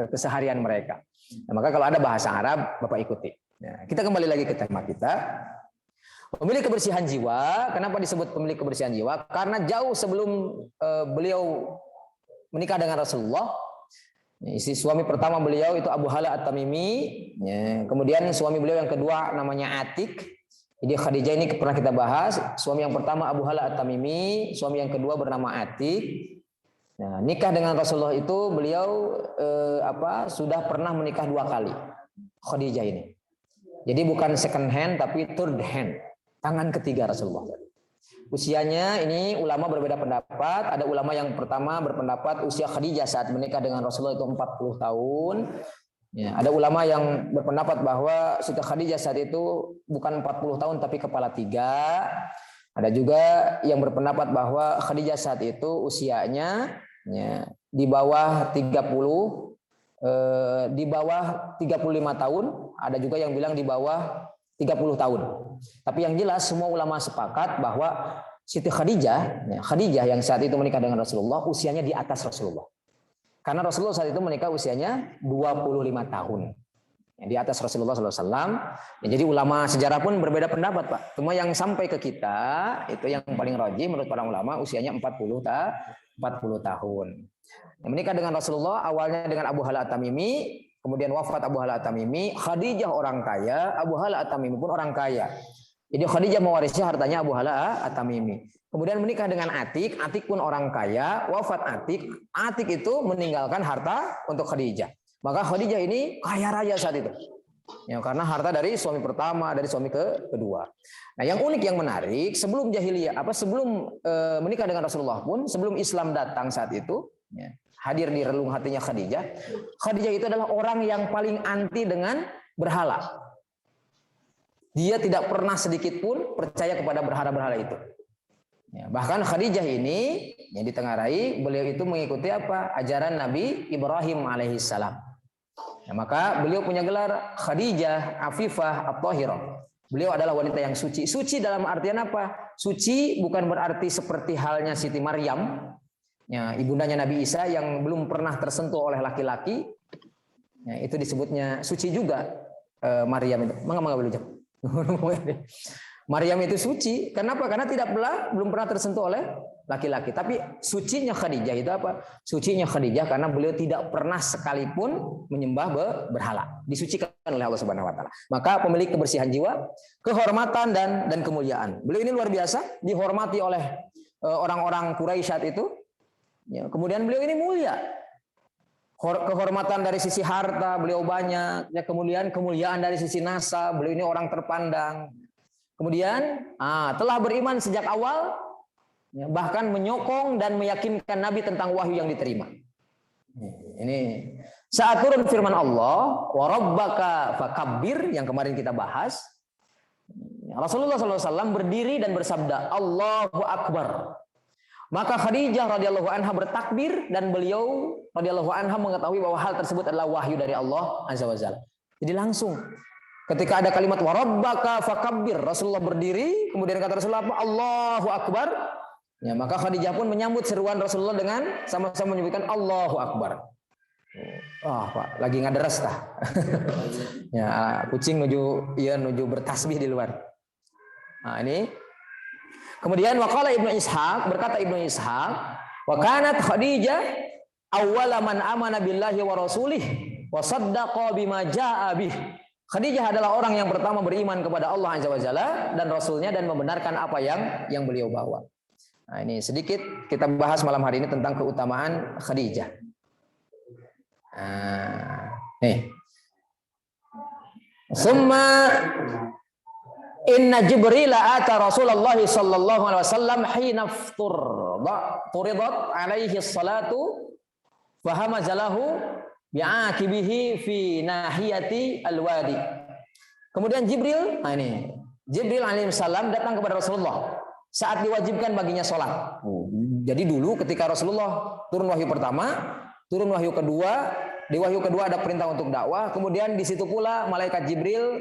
keseharian mereka. Nah, maka kalau ada bahasa Arab, Bapak ikuti. Nah, kita kembali lagi ke tema kita. Pemilik kebersihan jiwa, kenapa disebut pemilik kebersihan jiwa? Karena jauh sebelum beliau menikah dengan Rasulullah, istri suami pertama beliau itu Abu Hala At-Tamimi, ya, kemudian suami beliau yang kedua namanya Atik. Jadi Khadijah ini pernah kita bahas. Suami yang pertama Abu Hala At-Tamimi, suami yang kedua bernama Atik. Nah, nikah dengan Rasulullah itu beliau sudah pernah menikah 2 kali. Khadijah ini. Jadi bukan second hand tapi third hand. Tangan ketiga Rasulullah. Usianya ini ulama berbeda pendapat. Ada ulama yang pertama berpendapat usia Khadijah saat menikah dengan Rasulullah itu 40 tahun. Ya, ada ulama yang berpendapat bahwa Siti Khadijah saat itu bukan 40 tahun tapi kepala 3. Ada juga yang berpendapat bahwa Khadijah saat itu usianya di bawah 35 tahun. Ada juga yang bilang di bawah 30 tahun. Tapi yang jelas semua ulama sepakat bahwa Siti Khadijah yang saat itu menikah dengan Rasulullah usianya di atas Rasulullah. Karena Rasulullah saat itu menikah usianya 25 tahun. Di atas Rasulullah SAW. Ya, jadi ulama sejarah pun berbeda pendapat, Pak. Cuma yang sampai ke kita itu yang paling rajih menurut para ulama usianya 40 tahun. Yang menikah dengan Rasulullah awalnya dengan Abu Hala At-Tamimi, kemudian wafat Abu Hala At-Tamimi, Khadijah orang kaya, Abu Hala At-Tamimi pun orang kaya. Jadi Khadijah mewarisi hartanya Abu Hala At-Tamimi. Kemudian menikah dengan Atik, Atik pun orang kaya, wafat Atik, Atik itu meninggalkan harta untuk Khadijah. Maka Khadijah ini kaya raya saat itu. Ya, karena harta dari suami pertama, dari suami kedua. Nah, yang unik, yang menarik, sebelum jahiliyah, sebelum menikah dengan Rasulullah pun, sebelum Islam datang saat itu, ya, hadir di relung hatinya Khadijah. Khadijah itu adalah orang yang paling anti dengan berhala. Dia tidak pernah sedikit pun percaya kepada berhala-berhala itu. Ya, bahkan Khadijah ini yang ditengarai, beliau itu mengikuti ajaran Nabi Ibrahim alaihissalam. Nah, maka beliau punya gelar Khadijah Afifah At-Tahirah. Beliau adalah wanita yang suci. Suci dalam artian apa? Suci bukan berarti seperti halnya Siti Maryam, ya, ibundanya Nabi Isa yang belum pernah tersentuh oleh laki-laki. Ya, itu disebutnya suci juga. Maryam itu. Mangga belum. Maryam itu suci. Kenapa? Karena belum pernah tersentuh oleh laki-laki. Tapi sucinya Khadijah itu apa? Sucinya Khadijah karena beliau tidak pernah sekalipun menyembah berhala. Disucikan oleh Allah Subhanahu wa taala. Maka pemilik kebersihan jiwa, kehormatan dan kemuliaan. Beliau ini luar biasa, dihormati oleh orang-orang Quraisy saat itu. Ya, kemudian beliau ini mulia. Kehormatan dari sisi harta beliau banyak, ya, kemudian kemuliaan dari sisi nasab, beliau ini orang terpandang. Kemudian telah beriman sejak awal, ya, bahkan menyokong dan meyakinkan Nabi tentang wahyu yang diterima. Ini saat turun firman Allah, wa rabbaka fakabbir, yang kemarin kita bahas, Rasulullah SAW berdiri dan bersabda, Allahu Akbar. Maka Khadijah radhiyallahu anha bertakbir dan beliau radhiyallahu anha mengetahui bahwa hal tersebut adalah wahyu dari Allah azza wajalla. Jadi langsung ketika ada kalimat wa rabbaka fakabbir, Rasulullah berdiri, kemudian kata Rasulullah Allahu Akbar. Ya, maka Khadijah pun menyambut seruan Rasulullah dengan sama-sama menyebutkan Allahu Akbar. Pak, lagi ngaderes tah. Ya, kucing nuju bertasbih di luar. Nah, ini kemudian waqala Ibnu Ishaq, berkata Ibnu Ishaq, wa kanat Khadijah awwala man amana billahi wa rasulih wa saddaqa bima jaa'a bih. Khadijah adalah orang yang pertama beriman kepada Allah azza wajalla dan rasulnya dan membenarkan apa yang beliau bawa. Nah, ini sedikit kita bahas malam hari ini tentang keutamaan Khadijah. Nih. Summa inna Jibril ata Rasulullah sallallahu alaihi wasallam hina turidat alaihi salatu fahama jalahu bi'akibihi fi nahiyati alwadi. Kemudian Jibril alaihi salam datang kepada Rasulullah saat diwajibkan baginya sholat. Jadi dulu ketika Rasulullah turun wahyu pertama, turun wahyu kedua, di wahyu kedua ada perintah untuk dakwah, kemudian di situ pula malaikat Jibril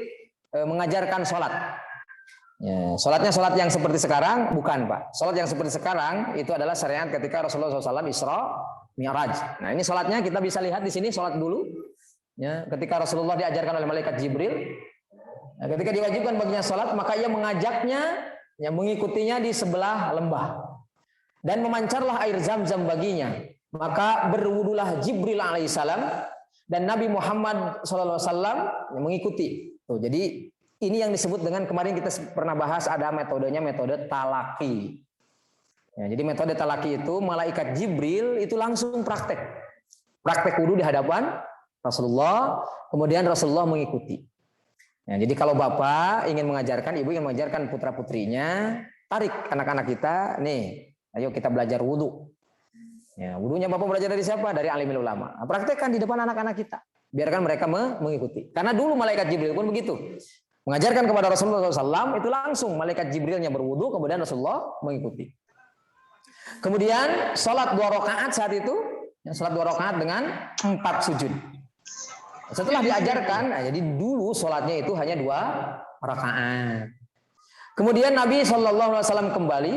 mengajarkan sholat. Ya, sholatnya sholat yang seperti sekarang bukan, Pak. Sholat yang seperti sekarang itu adalah syariat ketika Rasulullah SAW Isra Mi'raj. Nah, ini sholatnya kita bisa lihat di sini sholat dulu. Ya, ketika Rasulullah diajarkan oleh malaikat Jibril, nah, ketika diwajibkan baginya sholat, maka ia mengajaknya, yang mengikutinya di sebelah lembah dan memancarlah air zam-zam baginya. Maka berwudulah Jibril alaihissalam dan Nabi Muhammad SAW mengikuti. Tuh, jadi ini yang disebut dengan kemarin kita pernah bahas ada metodenya, metode talaki. Ya, jadi metode talaki itu malaikat Jibril itu langsung praktek wudu di hadapan Rasulullah, kemudian Rasulullah mengikuti. Ya, jadi kalau bapak ingin mengajarkan, ibu ingin mengajarkan putra putrinya, tarik anak-anak kita, nih, ayo kita belajar wudu. Ya, wudunya bapak belajar dari siapa? Dari alimul ulama. Nah, praktekkan di depan anak-anak kita, biarkan mereka mengikuti. Karena dulu malaikat Jibril pun begitu. Mengajarkan kepada Rasulullah SAW itu langsung malaikat Jibrilnya berwudu, kemudian Rasulullah mengikuti. Kemudian sholat 2 rakaat saat itu, sholat 2 rakaat dengan 4 sujud. Setelah diajarkan, nah, jadi dulu sholatnya itu hanya 2 rakaat. Kemudian Nabi SAW kembali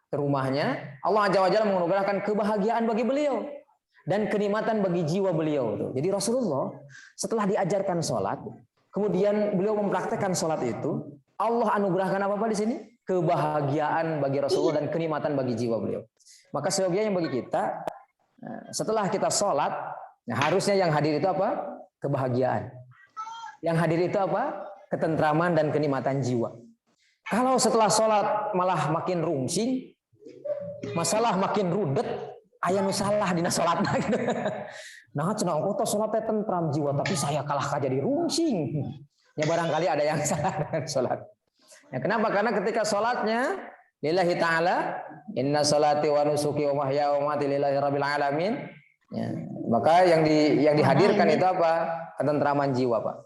ke rumahnya. Allah Azza wa Jalla menganugerahkan kebahagiaan bagi beliau. dan kenikmatan bagi jiwa beliau tuh. Jadi Rasulullah setelah diajarkan sholat, kemudian beliau mempraktekkan sholat itu, Allah anugerahkan apa di sini? Kebahagiaan bagi Rasulullah dan kenikmatan bagi jiwa beliau. Maka seyogianya bagi kita, setelah kita sholat, harusnya yang hadir itu apa? Kebahagiaan. Yang hadir itu apa? Ketentraman dan kenikmatan jiwa. Kalau setelah sholat malah makin rungsing, masalah makin rudet, aya nu salah dina sholatna gitu. Nah, cenah engko sholatnya tentram jiwa, tapi saya kalah jadi rungsing. Ya barangkali ada yang salah dengan sholat. Ya, kenapa? Karena ketika sholatnya lillahi ta'ala, inna sholati wa nusuki wa mahya wa mati lillahi rabbil alamin. Ya, maka yang dihadirkan itu apa? Ketentraman jiwa, Pak.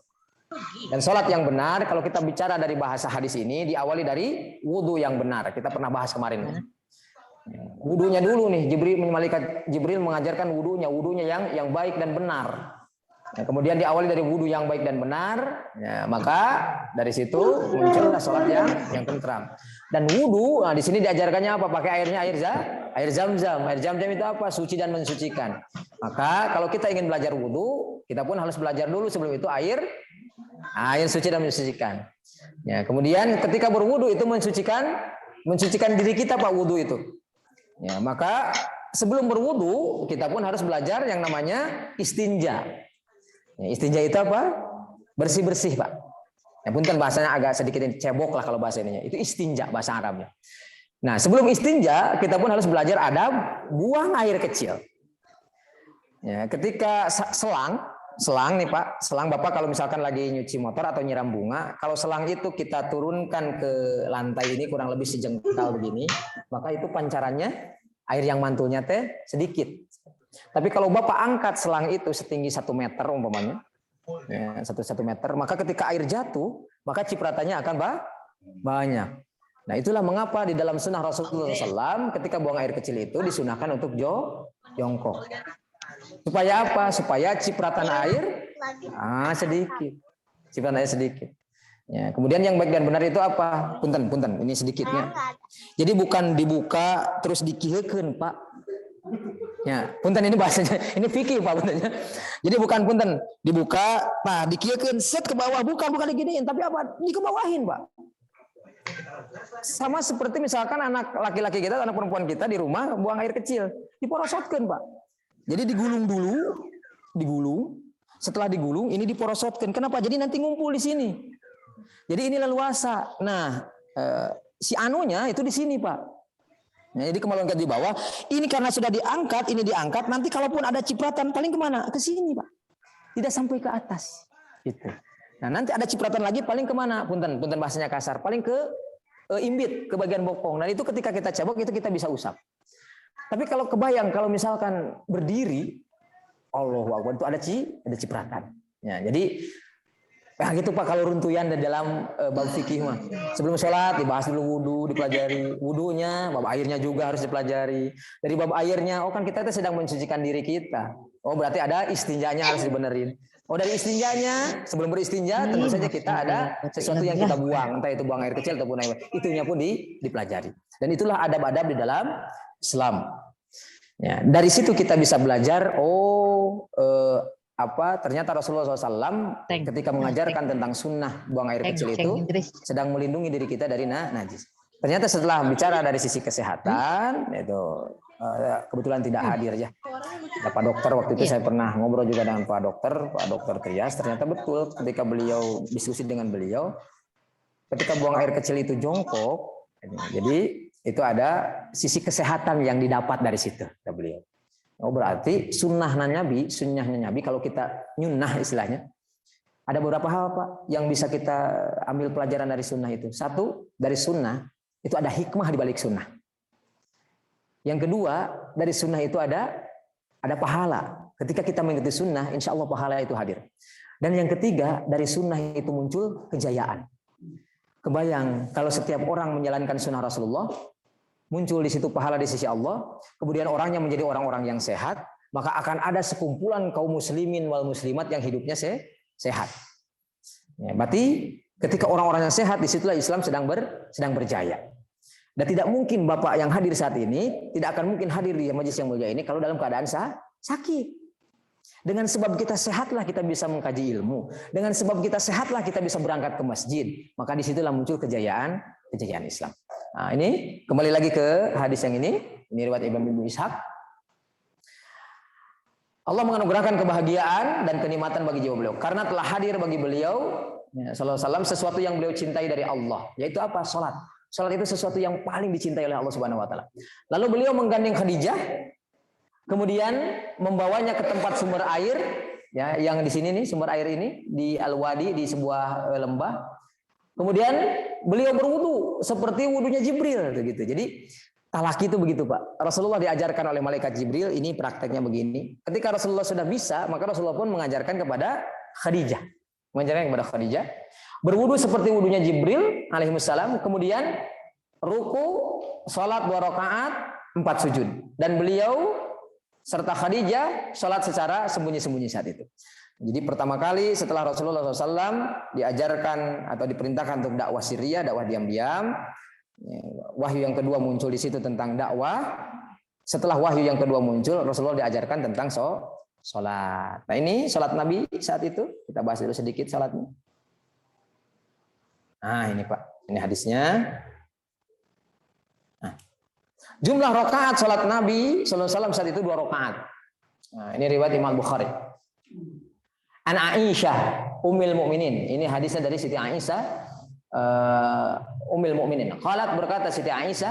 Dan sholat yang benar, kalau kita bicara dari bahasa hadis ini, diawali dari wudhu yang benar. Kita pernah bahas kemarin. Wudhunya dulu nih, Malaikat Jibril mengajarkan wudhunya yang baik dan benar. Ya, kemudian diawali dari wudhu yang baik dan benar, ya, maka dari situ muncullah sholat yang tentram. Dan wudhu, nah di sini diajarkannya apa? Pakai air zam-zam. Air zam-zam itu apa? Suci dan mensucikan. Maka kalau kita ingin belajar wudhu, kita pun harus belajar dulu sebelum itu air suci dan mensucikan. Ya, kemudian ketika berwudu itu mensucikan diri kita, Pak, wudu itu. Ya, maka sebelum berwudu kita pun harus belajar yang namanya istinja. Ya, istinja itu apa? Bersih-bersih, Pak. Ya, punten bahasanya agak sedikit cebok lah kalau bahasa ininya. Itu istinja bahasa Arabnya. Nah, sebelum istinja kita pun harus belajar adab buang air kecil. Ya, ketika selang nih Pak, selang Bapak kalau misalkan lagi nyuci motor atau nyiram bunga, kalau selang itu kita turunkan ke lantai ini kurang lebih sejengkal begini, maka itu pancarannya air yang mantulnya teh sedikit. Tapi kalau Bapak angkat selang itu setinggi 1 meter umpamanya, ya, 1 meter, maka ketika air jatuh, maka cipratannya akan banyak. Nah, itulah mengapa di dalam sunnah Rasulullah SAW ketika buang air kecil itu disunahkan untuk jongkok. Supaya apa? Supaya cipratan air sedikit. Cipratan air sedikit. Ya, kemudian yang baik dan benar itu apa? Punten, ini sedikitnya. Jadi bukan dibuka terus dikiheukeun, Pak. Ya, punten ini bahasanya, ini fikih, Pak, puntennya. Jadi bukan punten dibuka, nah dikiheukeun set ke bawah, bukan diginiin, tapi apa? Dikebawahin, Pak. Sama seperti misalkan anak laki-laki kita, anak perempuan kita di rumah buang air kecil, diporosotkeun, Pak. Jadi digulung dulu, setelah digulung ini diporosotkan. Kenapa? Jadi nanti ngumpul di sini. Jadi ini leluasa. Nah, si anunya itu di sini, Pak. Nah, jadi kemalonkan di bawah. Ini karena sudah diangkat, nanti kalaupun ada cipratan paling kemana? Ke sini, Pak. Tidak sampai ke atas. Gitu. Nah, nanti ada cipratan lagi paling kemana? Punten bahasanya kasar. Paling ke imbit, ke bagian bokong. Dan itu ketika kita cabok itu kita bisa usap. Tapi kalau kebayang kalau misalkan berdiri, Allahu Akbar, itu ada cipratan. Ya, jadi gitu Pak kalau runtuyan di dalam bab fikih mah. Sebelum sholat dibahas dulu wudu, dipelajari wudunya, bab airnya juga harus dipelajari. Dari bab airnya, kan kita sedang mensucikan diri kita. Oh berarti ada istinjanya harus dibenerin. Oh dari istinjanya, sebelum beristinja tentu saja kita ada sesuatu yang kita buang, entah itu buang air kecil ataupun air, itunya pun dipelajari. Dan itulah adab-adab di dalam Islam. Ya, dari situ kita bisa belajar. Ternyata Rasulullah SAW ketika mengajarkan tentang sunnah buang air kecil itu sedang melindungi diri kita dari najis. Ternyata setelah bicara dari sisi kesehatan, itu kebetulan tidak hadir ya. Pak dokter waktu itu saya pernah ngobrol juga dengan Pak dokter Trias. Ternyata betul ketika beliau diskusi dengan beliau, ketika buang air kecil itu jongkok, jadi itu ada sisi kesehatan yang didapat dari situ, kata beliau. Oh berarti sunnahnya Nabi kalau kita nyunnah istilahnya, ada beberapa hal Pak yang bisa kita ambil pelajaran dari sunnah itu. Satu, dari sunnah itu ada hikmah di balik sunnah. Yang kedua, dari sunnah itu ada pahala. Ketika kita mengikuti sunnah, insya Allah pahala itu hadir. Dan yang ketiga, dari sunnah itu muncul kejayaan. Kebayang kalau setiap orang menjalankan sunnah Rasulullah, muncul di situ pahala di sisi Allah, kemudian orangnya menjadi orang-orang yang sehat, maka akan ada sekumpulan kaum muslimin wal muslimat yang hidupnya sehat. Ya, berarti ketika orang-orang yang sehat, disitulah Islam sedang berjaya. Dan tidak mungkin Bapak yang hadir saat ini, tidak akan mungkin hadir di majelis yang mulia ini kalau dalam keadaan Sakit. Dengan sebab kita sehatlah kita bisa mengkaji ilmu. Dengan sebab kita sehatlah kita bisa berangkat ke masjid. Maka disitulah muncul kejayaan Islam. Nah, ini kembali lagi ke hadis yang ini. Ini riwayat Ibnu Ishaq. Allah menganugerahkan kebahagiaan dan kenikmatan bagi jiwa beliau karena telah hadir bagi beliau sallallahu alaihi wasallam sesuatu yang beliau cintai dari Allah, yaitu apa? Salat. Salat itu sesuatu yang paling dicintai oleh Allah Subhanahu wa taala. Lalu beliau menggandeng Khadijah, kemudian membawanya ke tempat sumber air, ya, yang di sini nih sumber air ini di Al-Wadi, di sebuah lembah. Kemudian beliau berwudu seperti wudunya Jibril gitu. Jadi talaki itu begitu, Pak. Rasulullah diajarkan oleh malaikat Jibril, ini prakteknya begini. Ketika Rasulullah sudah bisa, maka Rasulullah pun mengajarkan kepada Khadijah. Mengajarkan kepada Khadijah berwudu seperti wudunya Jibril alaihissalam, kemudian ruku, salat 2 rakaat, 4 sujud. Dan beliau serta Khadijah salat secara sembunyi-sembunyi saat itu. Jadi pertama kali setelah Rasulullah SAW diajarkan atau diperintahkan untuk dakwah sirriyah, dakwah diam-diam, wahyu yang kedua muncul di situ tentang dakwah. Setelah wahyu yang kedua muncul, Rasulullah diajarkan tentang sholat. Nah, ini sholat Nabi saat itu. Kita bahas dulu sedikit sholatnya. Nah, ini Pak, ini hadisnya. Nah, jumlah rakaat sholat Nabi sallallahu alaihi wasallam saat itu 2 rakaat. Nah, ini riwayat Imam Bukhari. An Aisyah Ummul Mukminin. Ini hadisnya dari Siti Aisyah Ummul Mukminin. Qalat, berkata Siti Aisyah,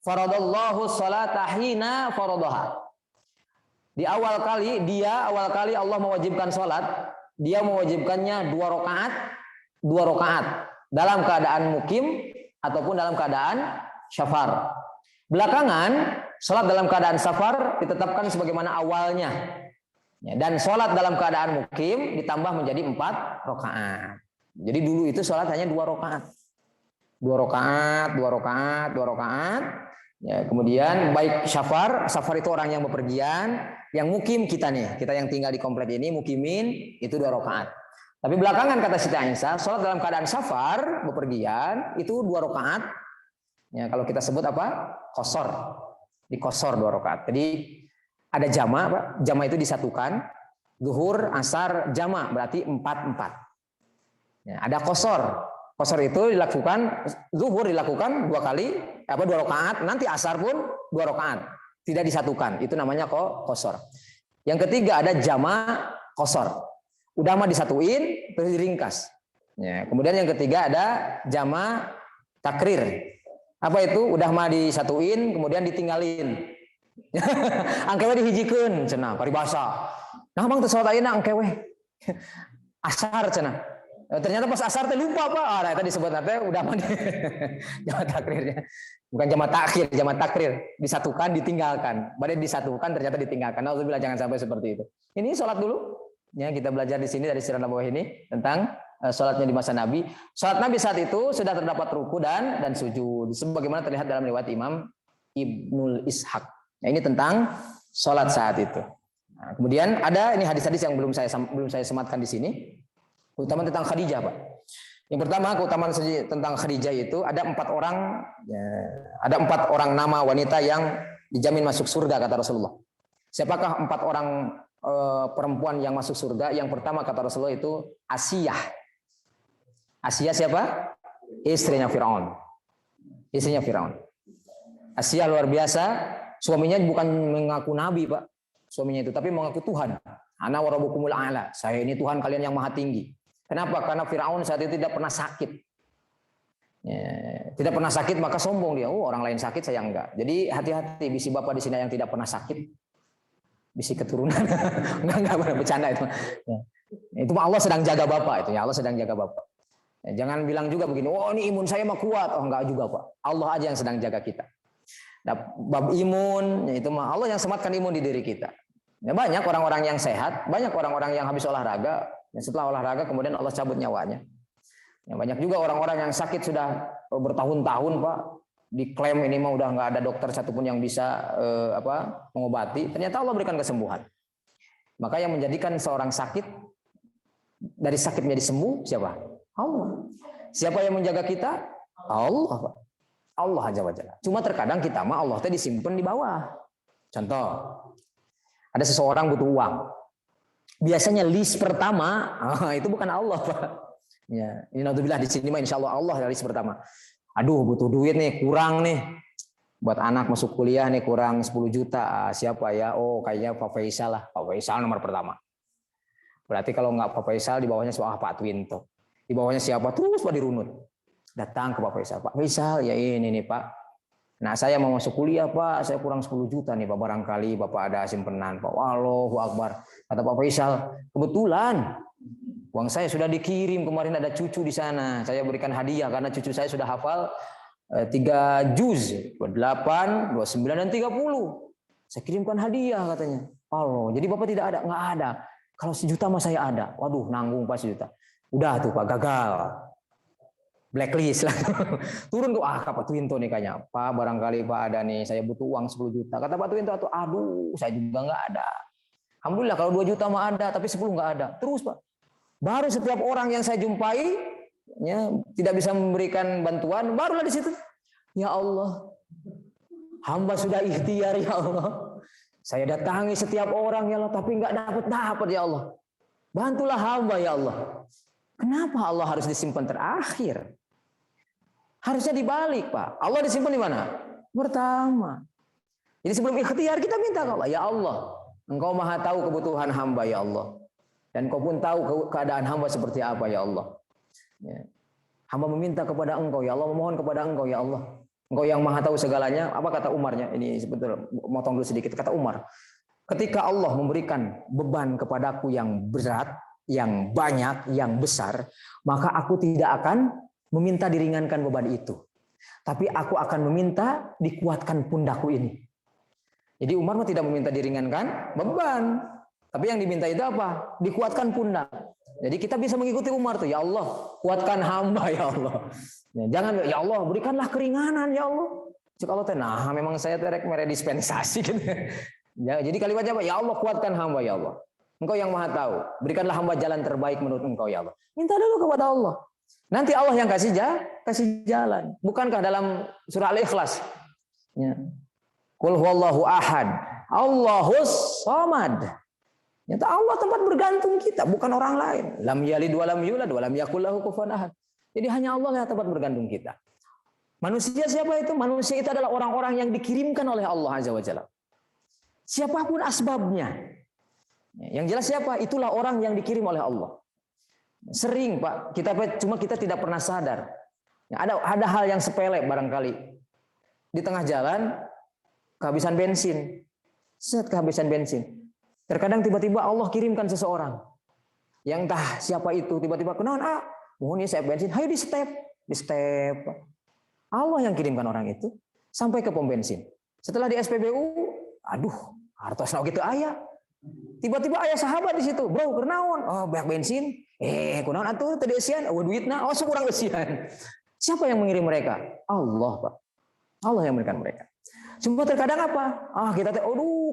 faradallahu sholata hina faradaha. Di awal kali Allah mewajibkan salat, dia mewajibkannya 2 rakaat dalam keadaan mukim ataupun dalam keadaan syafar. Belakangan salat dalam keadaan safar ditetapkan sebagaimana awalnya. Dan sholat dalam keadaan mukim ditambah menjadi 4 rakaat. Jadi dulu itu sholat hanya 2 rakaat. 2 rakaat. Ya, kemudian baik safar itu orang yang bepergian, yang mukim kita nih, kita yang tinggal di komplek ini mukimin itu 2 rakaat. Tapi belakangan kata Siti Aisyah, sholat dalam keadaan safar bepergian itu 2 rakaat. Ya, kalau kita sebut apa? Qashar. Diqashar 2 rakaat. Jadi ada jama, Pak. Jama itu disatukan. Zuhur, asar, jama berarti 4-4. Ya, ada qashar. Qashar itu dilakukan, zuhur dilakukan 2 rakaat, nanti asar pun 2 rakaat. Tidak disatukan. Itu namanya qashar. Yang ketiga ada jama qashar. Udah mah disatuin terus diringkas. Ya, kemudian yang ketiga ada jama takrir. Apa itu? Udah mah disatuin kemudian ditinggalin. Angkewe dihijikeun cenah paribasa. Nah bang teu salat ayeuna angkewe. Asar cenah. Ternyata pas asar teh lupa Pak. Ah eta disebut teh udah mah jama takrirnya. Bukan jama takhir, jama takrir. Disatukan, ditinggalkan. Badai disatukan ternyata ditinggalkan. Alhamdulillah jangan sampai seperti itu. Ini salat dulu. Ya, kita belajar di sini dari sirah nabawiyah ini tentang salatnya di masa Nabi. Salat Nabi saat itu sudah terdapat ruku dan sujud. Sebagaimana terlihat dalam riwayat Imam Ibnu Ishaq. Nah, ini tentang sholat saat itu. Nah, kemudian ada ini hadis-hadis yang belum saya sematkan di sini. Keutamaan tentang Khadijah, Pak. Yang pertama keutamaan tentang Khadijah itu ada 4 orang, ya, ada 4 orang nama wanita yang dijamin masuk surga kata Rasulullah. Siapakah 4 orang perempuan yang masuk surga? Yang pertama kata Rasulullah itu Asiyah. Asiyah siapa? Istrinya Firaun. Istrinya Firaun. Asiyah luar biasa. Suaminya bukan mengaku nabi, Pak. Suaminya itu, tapi mengaku Tuhan. Ana wa rabbukumul a'la. Saya ini Tuhan kalian yang maha tinggi. Kenapa? Karena Firaun saat itu tidak pernah sakit. Ya, tidak pernah sakit maka sombong dia. Oh, orang lain sakit saya enggak. Jadi hati-hati bisi bapak di sini yang tidak pernah sakit. Bisi keturunan. enggak bercanda itu. Ya. Itu Allah sedang jaga bapak itu ya. Allah sedang jaga bapak. Ya, jangan bilang juga begini, "Oh, ini imun saya mah kuat." Oh, enggak juga, Pak. Allah aja yang sedang jaga kita. Nah, bab imun, itu mah Allah yang sematkan imun di diri kita. Ya, banyak orang-orang yang sehat, banyak orang-orang yang habis olahraga, dan setelah olahraga kemudian Allah cabut nyawanya. Ya, banyak juga orang-orang yang sakit sudah bertahun-tahun, Pak, diklaim ini mah udah nggak ada dokter satupun yang bisa mengobati. Ternyata Allah berikan kesembuhan. Maka yang menjadikan seorang sakit dari sakit menjadi sembuh siapa? Allah. Siapa yang menjaga kita? Allah, Pak. Allah aja wajalla. Cuma terkadang kita mah Allah teh disimpan di bawah. Contoh, Ada seseorang butuh uang. Biasanya list pertama itu bukan Allah, Pak. Ya, ini naudzubillah di sini mah insyaallah Allah dari list pertama. Aduh, butuh duit nih, kurang nih. Buat anak masuk kuliah nih kurang 10 juta. Siapa ya? Oh, kayaknya Pak Faisal lah. Pak Faisal nomor pertama. Berarti kalau nggak Pak Faisal, di bawahnya Pak Twinto. Di bawahnya siapa? Terus Pak dirunut. Datang ke Pak Faisal. Pak Faisal, ya ini nih Pak. Nah, saya mau masuk kuliah Pak, saya kurang 10 juta nih Pak, barangkali Bapak ada simpenan Pak. Wallahu Akbar. Kata Pak Faisal, kebetulan uang saya sudah dikirim, kemarin ada cucu di sana. Saya berikan hadiah karena cucu saya sudah hafal 3 juz, 28, 29 dan 30. Saya kirimkan hadiah katanya. Allah, jadi Bapak tidak ada? Nggak ada. Kalau 1 juta mah saya ada. Waduh, nanggung Pak 1 juta. Udah tuh Pak, gagal. Blacklist lah. Turun ke Pak Twinto nih kayaknya. Pak, barangkali Pak ada nih, saya butuh uang 10 juta. Kata Pak Twinto, aduh, saya juga nggak ada. Alhamdulillah kalau 2 juta mah ada, tapi 10 nggak ada. Terus Pak. Baru setiap orang yang saya jumpai ya, tidak bisa memberikan bantuan, barulah di situ. Ya Allah, hamba sudah ikhtiar ya Allah. Saya datangi setiap orang ya Allah, tapi nggak dapat ya Allah. Bantulah hamba ya Allah. Kenapa Allah harus disimpan terakhir? Harusnya dibalik, Pak. Allah disimpan di mana? Pertama. Jadi sebelum ikhtiar kita minta ke Allah, ya Allah, Engkau Maha tahu kebutuhan hamba ya Allah. Dan Engkau pun tahu keadaan hamba seperti apa ya Allah. Ya. Hamba meminta kepada Engkau ya Allah, memohon kepada Engkau ya Allah. Engkau yang Maha tahu segalanya. Apa kata Umarnya? Ini sebetulnya motong dulu sedikit. Kata Umar, ketika Allah memberikan beban kepadaku yang berat, yang banyak, yang besar, maka aku tidak akan meminta diringankan beban itu. Tapi aku akan meminta dikuatkan pundakku ini. Jadi Umar tidak meminta diringankan beban. Tapi yang diminta itu apa? Dikuatkan pundak. Jadi kita bisa mengikuti Umar tuh. Ya Allah, kuatkan hamba ya Allah. Jangan ya Allah, berikanlah keringanan ya Allah. Cik Allah, nah memang saya terek mere dispensasi gitu. Ya, jadi kalimatnya apa? Ya Allah, kuatkan hamba ya Allah. Engkau yang Maha tahu. Berikanlah hamba jalan terbaik menurut Engkau ya Allah. Minta dulu kepada Allah. Nanti Allah yang kasih jalan. Bukankah dalam surah Al-Ikhlas? Ya. Qul huwallahu ahad, Allahus samad. Nyata Allah tempat bergantung kita, bukan orang lain. Lam yalid wa lam yulad wa lam yakul lahu kufuwan ahad. Jadi hanya Allah yang tempat bergantung kita. Manusia siapa itu? Manusia itu adalah orang-orang yang dikirimkan oleh Allah Azza wa Jalla. Siapapun asbabnya. Yang jelas siapa? Itulah orang yang dikirim oleh Allah. Sering Pak, kita tidak pernah sadar. Ada hal yang sepele barangkali. Di tengah jalan kehabisan bensin. Kehabisan bensin. Terkadang tiba-tiba Allah kirimkan seseorang. Yang entah siapa itu, tiba-tiba kenalan, mohon ya saya bensin, hayo di step. Allah yang kirimkan orang itu sampai ke pom bensin. Setelah di SPBU, aduh, hartos gitu ayah. Tiba-tiba ayah sahabat di situ, bro, kenaon? Oh, banyak bensin. Kunaon atuh tadi esian, duitna, sekurang esian. Siapa yang mengirim mereka? Allah, Pak. Allah yang memberikan mereka. Cuma terkadang apa? Kita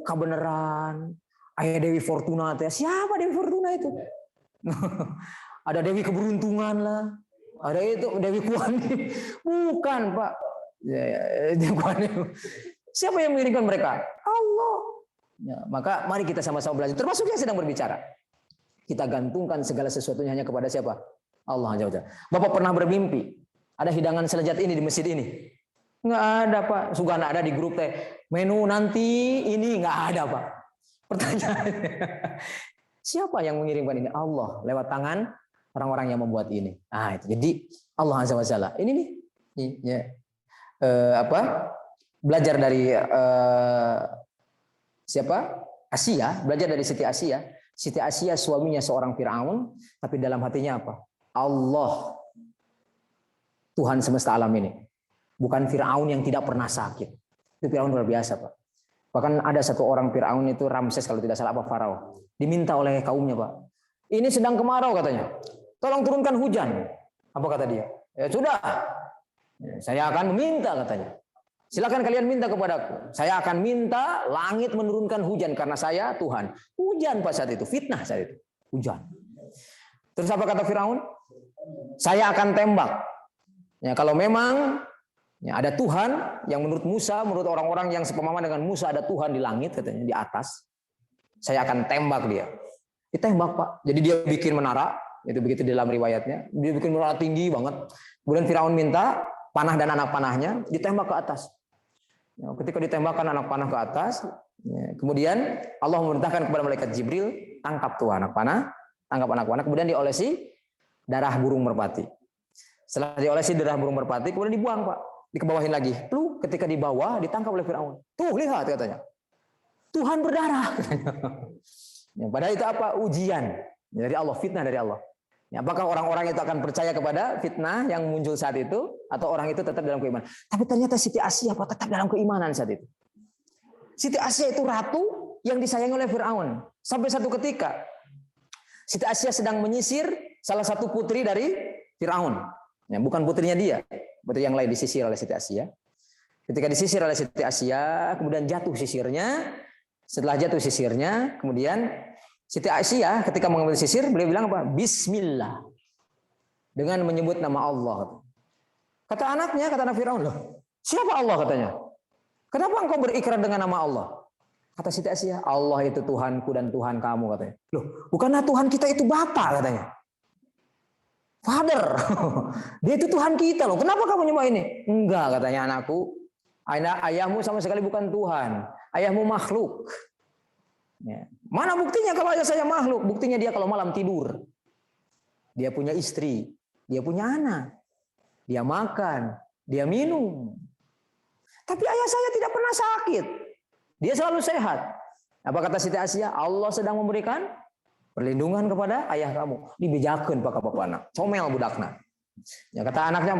kebenaran. Ayah Dewi Fortuna teh. Siapa Dewi Fortuna itu? Ada Dewi Keberuntungan lah. Ada itu Dewi Kuani. Bukan, Pak. Dewi Kuani. Siapa yang mengirimkan mereka? Allah. Ya, maka mari kita sama-sama belajar. Termasuk yang sedang berbicara. Kita gantungkan segala sesuatunya hanya kepada siapa? Allah Azza wa Jalla. Bapak pernah bermimpi ada hidangan selejat ini di masjid ini? Nggak ada, Pak. Suka nggak ada di grup teh. Menu nanti ini nggak ada, Pak. Pertanyaannya, siapa yang mengirimkan ini? Allah lewat tangan orang-orang yang membuat ini. Itu. Jadi Allah Azza wa Jalla. Ini nih, ya, belajar dari siapa? Asia, belajar dari Siti Asia. Siti Asia suaminya seorang Fir'aun, tapi dalam hatinya apa? Allah, Tuhan semesta alam ini. Bukan Fir'aun yang tidak pernah sakit. Itu Fir'aun luar biasa, Pak. Bahkan ada satu orang Fir'aun itu Ramses kalau tidak salah, apa Farao. Diminta oleh kaumnya, Pak. Ini sedang kemarau katanya. Tolong turunkan hujan. Apa kata dia? Ya sudah. Saya akan meminta katanya. Silakan kalian minta kepadaku. Saya akan minta langit menurunkan hujan karena saya Tuhan. Hujan pas saat itu, fitnah saat itu. Hujan. Terus apa kata Firaun? Saya akan tembak. Ya, kalau memang ya, ada Tuhan yang menurut Musa, menurut orang-orang yang sepemahaman dengan Musa ada Tuhan di langit katanya di atas. Saya akan tembak dia. Ditembak, Pak. Jadi dia bikin menara, itu begitu di dalam riwayatnya. Dia bikin menara tinggi banget. Kemudian Firaun minta panah dan anak panahnya ditembak ke atas. Ketika ditembakkan anak panah ke atas, kemudian Allah memerintahkan kepada malaikat Jibril, tangkap tuh anak panah, kemudian diolesi darah burung merpati. Setelah diolesi darah burung merpati, kemudian dibuang, Pak. Dikebawahin lagi. Lalu ketika dibawa, ditangkap oleh Firaun. Tuh, lihat katanya. Tuhan berdarah. Padahal itu apa? Ujian dari Allah, fitnah dari Allah. Apakah orang-orang itu akan percaya kepada fitnah yang muncul saat itu, atau orang itu tetap dalam keimanan? Tapi ternyata Siti Asiyah tetap dalam keimanan saat itu. Siti Asiyah itu ratu yang disayangi oleh Firaun. Sampai satu ketika Siti Asiyah sedang menyisir salah satu putri dari Firaun. Bukan putrinya dia, putri yang lain disisir oleh Siti Asiyah. Ketika disisir oleh Siti Asiyah, kemudian jatuh sisirnya. Setelah jatuh sisirnya, kemudian Siti Aisyah ketika mengambil sisir, beliau bilang apa? Bismillah. Dengan menyebut nama Allah. Kata anaknya, kata anak Firaun, loh, siapa Allah katanya? Kenapa engkau berikrar dengan nama Allah? Kata Siti Aisyah, Allah itu Tuhanku dan Tuhan kamu katanya. Loh, bukanlah Tuhan kita itu Bapak katanya. Father. Dia itu Tuhan kita loh. Kenapa kamu nyembah ini? Enggak katanya anakku. Ayahmu sama sekali bukan Tuhan. Ayahmu makhluk. Ya. Mana buktinya kalau ayah saya makhluk? Buktinya dia kalau malam tidur. Dia punya istri. Dia punya anak. Dia makan. Dia minum. Tapi ayah saya tidak pernah sakit. Dia selalu sehat. Apa kata Siti Asiyah? Allah sedang memberikan perlindungan kepada ayah kamu. Dibejakeun Pak Bapak anak. Comel budakna. Ya kata anaknya,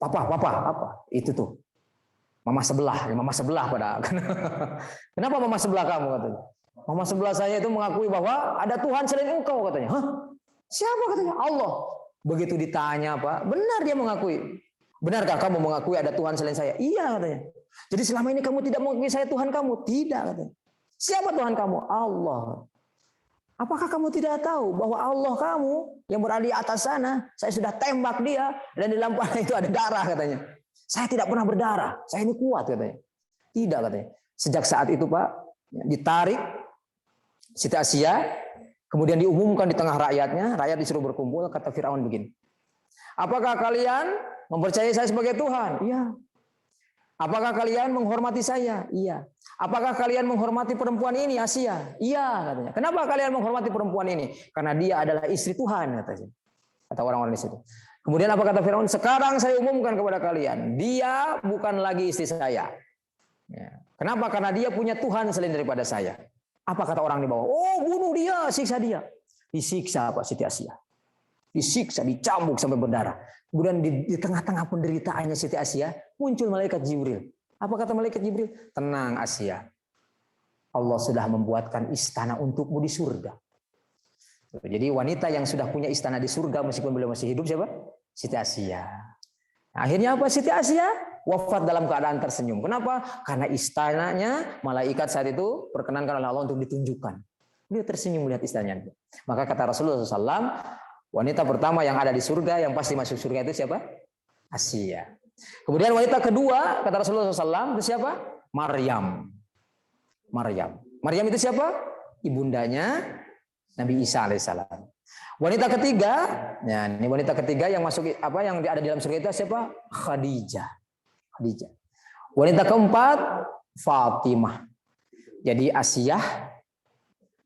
Papa. Itu tuh. Mama sebelah pada. Kenapa mama sebelah kamu katanya? Mama sebelah saya itu mengakui bahwa ada Tuhan selain engkau katanya. Hah? Siapa katanya? Allah. Begitu ditanya, Pak, benar dia mengakui. Benarkah kamu mengakui ada Tuhan selain saya? Iya katanya. Jadi selama ini kamu tidak mengakui saya Tuhan kamu? Tidak katanya. Siapa Tuhan kamu? Allah. Apakah kamu tidak tahu bahwa Allah kamu yang berada di atas sana, saya sudah tembak dia dan di dalam panah itu ada darah katanya. Saya tidak pernah berdarah. Saya ini kuat katanya. Tidak katanya. Sejak saat itu Pak, ditarik Siti Asiyah, kemudian diumumkan di tengah rakyatnya. Rakyat disuruh berkumpul. Kata Firaun begini. Apakah kalian mempercayai saya sebagai Tuhan? Iya. Apakah kalian menghormati saya? Iya. Apakah kalian menghormati perempuan ini, Asiyah? Iya katanya. Kenapa kalian menghormati perempuan ini? Karena dia adalah istri Tuhan katanya. Kata orang-orang di situ. Kemudian apa kata Firaun? Sekarang saya umumkan kepada kalian, dia bukan lagi istri saya. Ya. Kenapa? Karena dia punya Tuhan selain daripada saya. Apa kata orang di bawah? Oh, bunuh dia, siksa dia. Disiksa Pak Siti Asiyah. Disiksa, dicambuk sampai berdarah. Kemudian di tengah-tengah penderitaannya Siti Asiyah muncul malaikat Jibril. Apa kata malaikat Jibril? Tenang Asiyah. Allah sudah membuatkan istana untukmu di surga. Jadi wanita yang sudah punya istana di surga meskipun beliau masih hidup siapa? Siti Asiyah. Akhirnya apa? Siti Asiyah wafat dalam keadaan tersenyum. Kenapa? Karena istananya malaikat saat itu perkenankan oleh Allah untuk ditunjukkan. Beliau tersenyum melihat istananya. Maka kata Rasulullah SAW, wanita pertama yang ada di surga yang pasti masuk surga itu siapa? Asiyah. Kemudian wanita kedua kata Rasulullah SAW itu siapa? Maryam. Maryam itu siapa? Ibundanya Nabi Isa alaihissalam. Wanita ketiga, ya ini wanita ketiga yang masuk yang ada di dalam surga itu siapa? Khadijah. Wanita keempat Fatimah. Jadi Asiyah,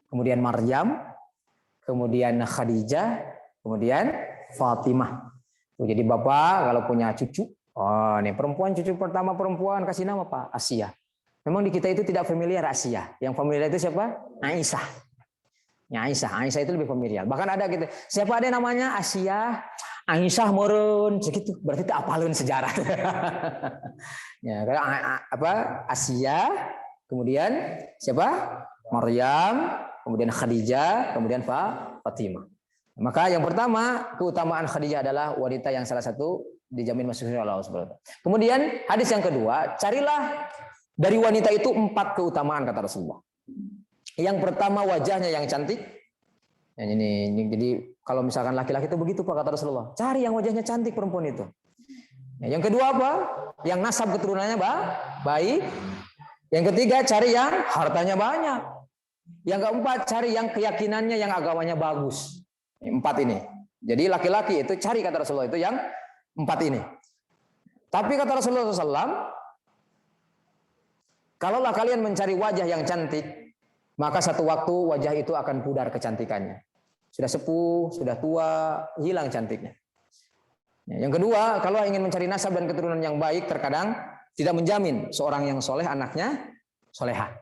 kemudian Maryam, kemudian Khadijah, kemudian Fatimah. Jadi Bapak kalau punya cucu, nih perempuan cucu pertama perempuan kasih nama Pak Asiyah. Memang di kita itu tidak familiar Asiyah. Yang familiar itu siapa? Aisyah. Ya Aisyah itu lebih familiar. Bahkan ada gitu. Siapa ada namanya Asiyah, Aisyah meureun segitu. Berarti itu apalun sejarah. Ya, Asiyah, kemudian siapa? Maryam, kemudian Khadijah, kemudian Fatimah. Maka yang pertama, keutamaan Khadijah adalah wanita yang salah satu dijamin masuk surga Allah Subhanahu wa taala. Kemudian hadis yang kedua, carilah dari wanita itu 4 keutamaan kata Rasulullah. Yang pertama wajahnya yang cantik. Jadi kalau misalkan laki-laki itu begitu Pak kata Rasulullah. Cari yang wajahnya cantik perempuan itu. Yang kedua apa? Yang nasab keturunannya baik. Yang ketiga cari yang hartanya banyak. Yang keempat, cari yang keyakinannya, yang agamanya bagus. 4 ini. Jadi laki-laki itu cari kata Rasulullah itu yang 4 ini. Tapi kata Rasulullah SAW, kalaulah kalian mencari wajah yang cantik, maka satu waktu wajah itu akan pudar kecantikannya. Sudah sepuh, sudah tua, hilang cantiknya. Yang kedua, kalau ingin mencari nasab dan keturunan yang baik, terkadang tidak menjamin seorang yang soleh anaknya solehah.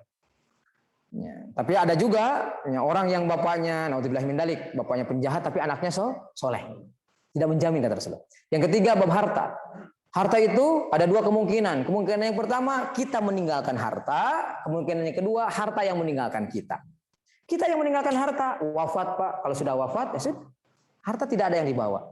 Ya, tapi ada juga orang yang bapaknya, naudzubillah min dzalik, bapaknya penjahat tapi anaknya soleh. Tidak menjamin kata Rasulullah. Yang ketiga, bab harta. Harta itu ada 2 kemungkinan. Kemungkinan yang pertama, kita meninggalkan harta. Kemungkinan yang kedua, harta yang meninggalkan kita. Kita yang meninggalkan harta, wafat Pak. Kalau sudah wafat, ya sudah. Harta tidak ada yang dibawa.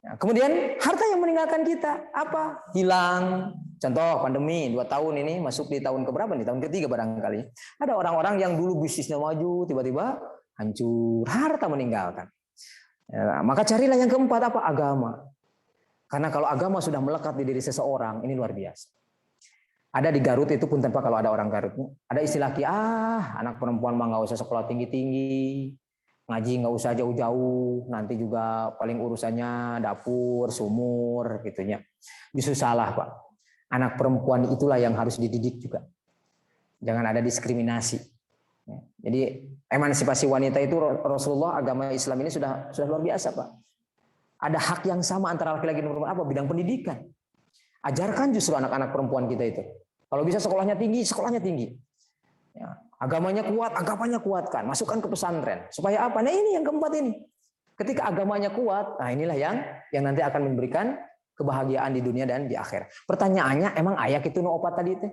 Ya, kemudian harta yang meninggalkan kita apa? Hilang. Contoh pandemi 2 tahun ini masuk di tahun keberapa nih? Tahun ketiga barangkali. Ada orang-orang yang dulu bisnisnya maju tiba-tiba hancur, harta meninggalkan. Ya, maka carilah yang keempat apa? Agama. Karena kalau agama sudah melekat di diri seseorang, ini luar biasa. Ada di Garut itu pun tanpa kalau ada orang Garut, ada istilah anak perempuan mah nggak usah sekolah tinggi-tinggi. Ngaji nggak usah jauh-jauh, nanti juga paling urusannya dapur, sumur, gitunya. Justru salah Pak. Anak perempuan itulah yang harus dididik juga. Jangan ada diskriminasi. Jadi emansipasi wanita itu Rasulullah agama Islam ini sudah luar biasa Pak. Ada hak yang sama antara laki-laki dan perempuan apa? Bidang pendidikan. Ajarkan justru anak-anak perempuan kita itu. Kalau bisa sekolahnya tinggi, sekolahnya tinggi. Ya. Agamanya kuat, agamanya kuatkan. Masukkan ke pesantren. Supaya apa? Nah ini yang keempat ini. Ketika agamanya kuat, nah inilah yang nanti akan memberikan kebahagiaan di dunia dan di akhirat. Pertanyaannya, emang ayak itu no opat tadi itu?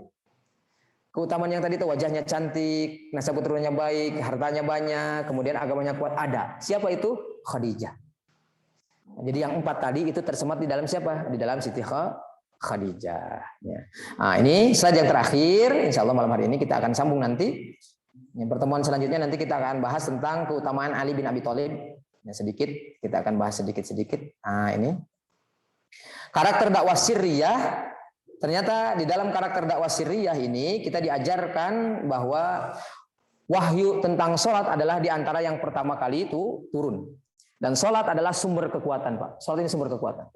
Keutamaan yang tadi itu wajahnya cantik, nasab keturunannya baik, hartanya banyak, kemudian agamanya kuat ada. Siapa itu? Khadijah. Jadi yang 4 tadi itu tersemat di dalam siapa? Di dalam Siti Khadijah. Ya. Nah, ini slide yang terakhir. Insya Allah malam hari ini kita akan sambung nanti. Yang pertemuan selanjutnya nanti kita akan bahas tentang keutamaan Ali bin Abi Thalib. Ya, sedikit kita akan bahas sedikit. Nah, ini karakter dakwah sirriyah. Ternyata di dalam karakter dakwah sirriyah ini kita diajarkan bahwa wahyu tentang sholat adalah di antara yang pertama kali itu turun. Dan sholat adalah sumber kekuatan Pak. Sholat ini sumber kekuatan.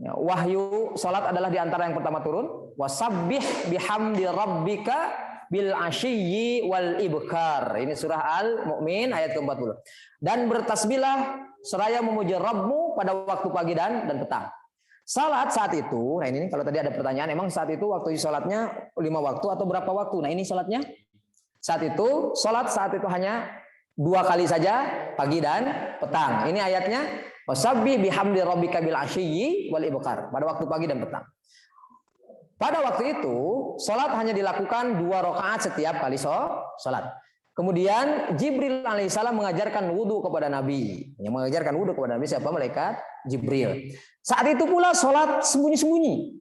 Ya, wahyu sholat adalah di antara yang pertama turun. Wasabbih bihamdi rabbika bil asyiyyi wal ibkar. Ini surah Al-Mu'min ayat ke-40. Dan bertasbihlah seraya memuji Rabbmu pada waktu pagi dan petang. Salat saat itu, nah ini kalau tadi ada pertanyaan, emang saat itu waktu sholatnya 5 waktu atau berapa waktu? Nah ini sholatnya saat itu, sholat saat itu hanya 2 kali saja, pagi dan petang. Ini ayatnya, wasabbih bihamdi rabbika bil asyiyyi wal ibkar, pada waktu pagi dan petang. Pada waktu itu, sholat hanya dilakukan 2 rakaat setiap kali sholat. Kemudian Jibril alaihissalam mengajarkan wudhu kepada Nabi. Yang mengajarkan wudhu kepada Nabi siapa? Malaikat Jibril. Saat itu pula sholat sembunyi-sembunyi.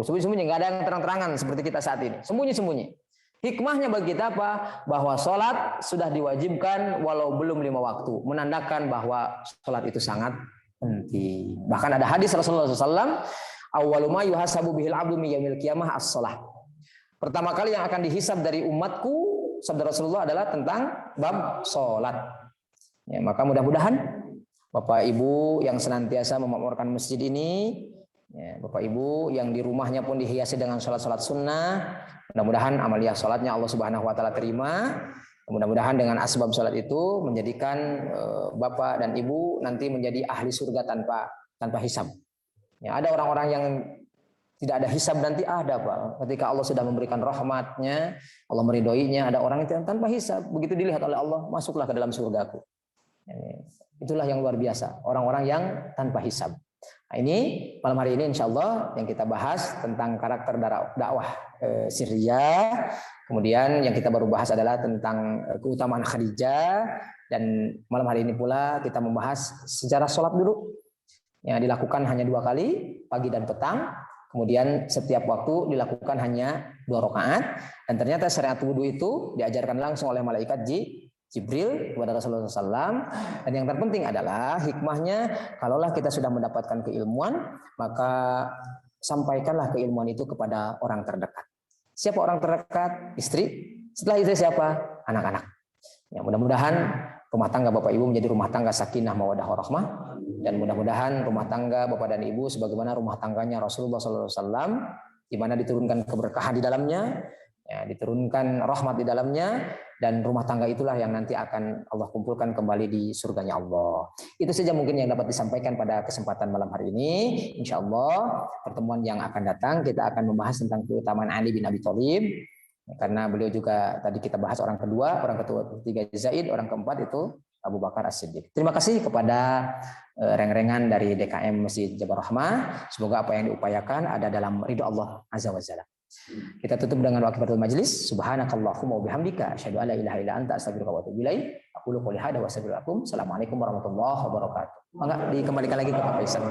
Sembunyi-sembunyi, nggak ada yang terang-terangan seperti kita saat ini. Sembunyi-sembunyi. Hikmahnya bagi kita apa? Bahwa sholat sudah diwajibkan walau belum 5 waktu. Menandakan bahwa sholat itu sangat penting. Bahkan ada hadis Rasulullah SAW, awwalu ma yuhasabu bihil abdu min yaumil qiyamah as-shalah. Pertama kali yang akan dihisab dari umatku, sabda Rasulullah adalah tentang bab sholat. Ya, maka mudah-mudahan Bapak Ibu yang senantiasa memakmurkan masjid ini, ya, Bapak Ibu yang di rumahnya pun dihiasi dengan sholat-sholat sunnah, mudah-mudahan amaliyah sholatnya Allah Subhanahu Wa Taala terima. Mudah-mudahan dengan asbab sholat itu menjadikan Bapak dan Ibu nanti menjadi ahli surga tanpa hisab. Ya, ada orang-orang yang tidak ada hisab nanti ada Pak. Ketika Allah sudah memberikan rahmatnya, Allah meridhoinya, ada orang yang tanpa hisab. Begitu dilihat oleh Allah, masuklah ke dalam surgaku. Itulah yang luar biasa, orang-orang yang tanpa hisab. Nah, ini malam hari ini insya Allah yang kita bahas tentang karakter dakwah sirriyah. Kemudian yang kita baru bahas adalah tentang keutamaan Khadijah. Dan malam hari ini pula kita membahas sejarah sholat dulu. Yang dilakukan hanya 2 kali, pagi dan petang. Kemudian setiap waktu dilakukan hanya 2 rakaat. Dan ternyata syariat wudhu itu diajarkan langsung oleh malaikat Jibril kepada Rasulullah SAW. Dan yang terpenting adalah hikmahnya, kalaulah kita sudah mendapatkan keilmuan, maka sampaikanlah keilmuan itu kepada orang terdekat. Siapa orang terdekat? Istri, Setelah itu siapa? Anak-anak. Ya, mudah-mudahan rumah tangga Bapak Ibu menjadi rumah tangga sakinah mawaddah warahmah, dan mudah-mudahan rumah tangga Bapak dan Ibu sebagaimana rumah tangganya Rasulullah SAW, di mana diturunkan keberkahan di dalamnya, ya, diturunkan rahmat di dalamnya, dan rumah tangga itulah yang nanti akan Allah kumpulkan kembali di surganya Allah. Itu saja mungkin yang dapat disampaikan pada kesempatan malam hari ini. Insya Allah pertemuan yang akan datang kita akan membahas tentang keutamaan Ali bin Abi Thalib, karena beliau juga tadi kita bahas orang kedua, orang ketiga Zaid, orang keempat itu Abu Bakar As-Siddiq. Terima kasih kepada reng-rengan dari DKM Masjid Jabal Rahmah. Semoga apa yang diupayakan ada dalam ridho Allah Azza wa Jalla. Kita tutup dengan wakifatul majlis. Subhanakallahumma wa bihamdika asyhadu an la ilaha illa anta astaghfiruka wa atubu ilaik. Aqulu qouli hadza wa astaghfirullakum. Assalamualaikum warahmatullahi wabarakatuh. Enggak dikembalikan lagi ke Pak Faisal.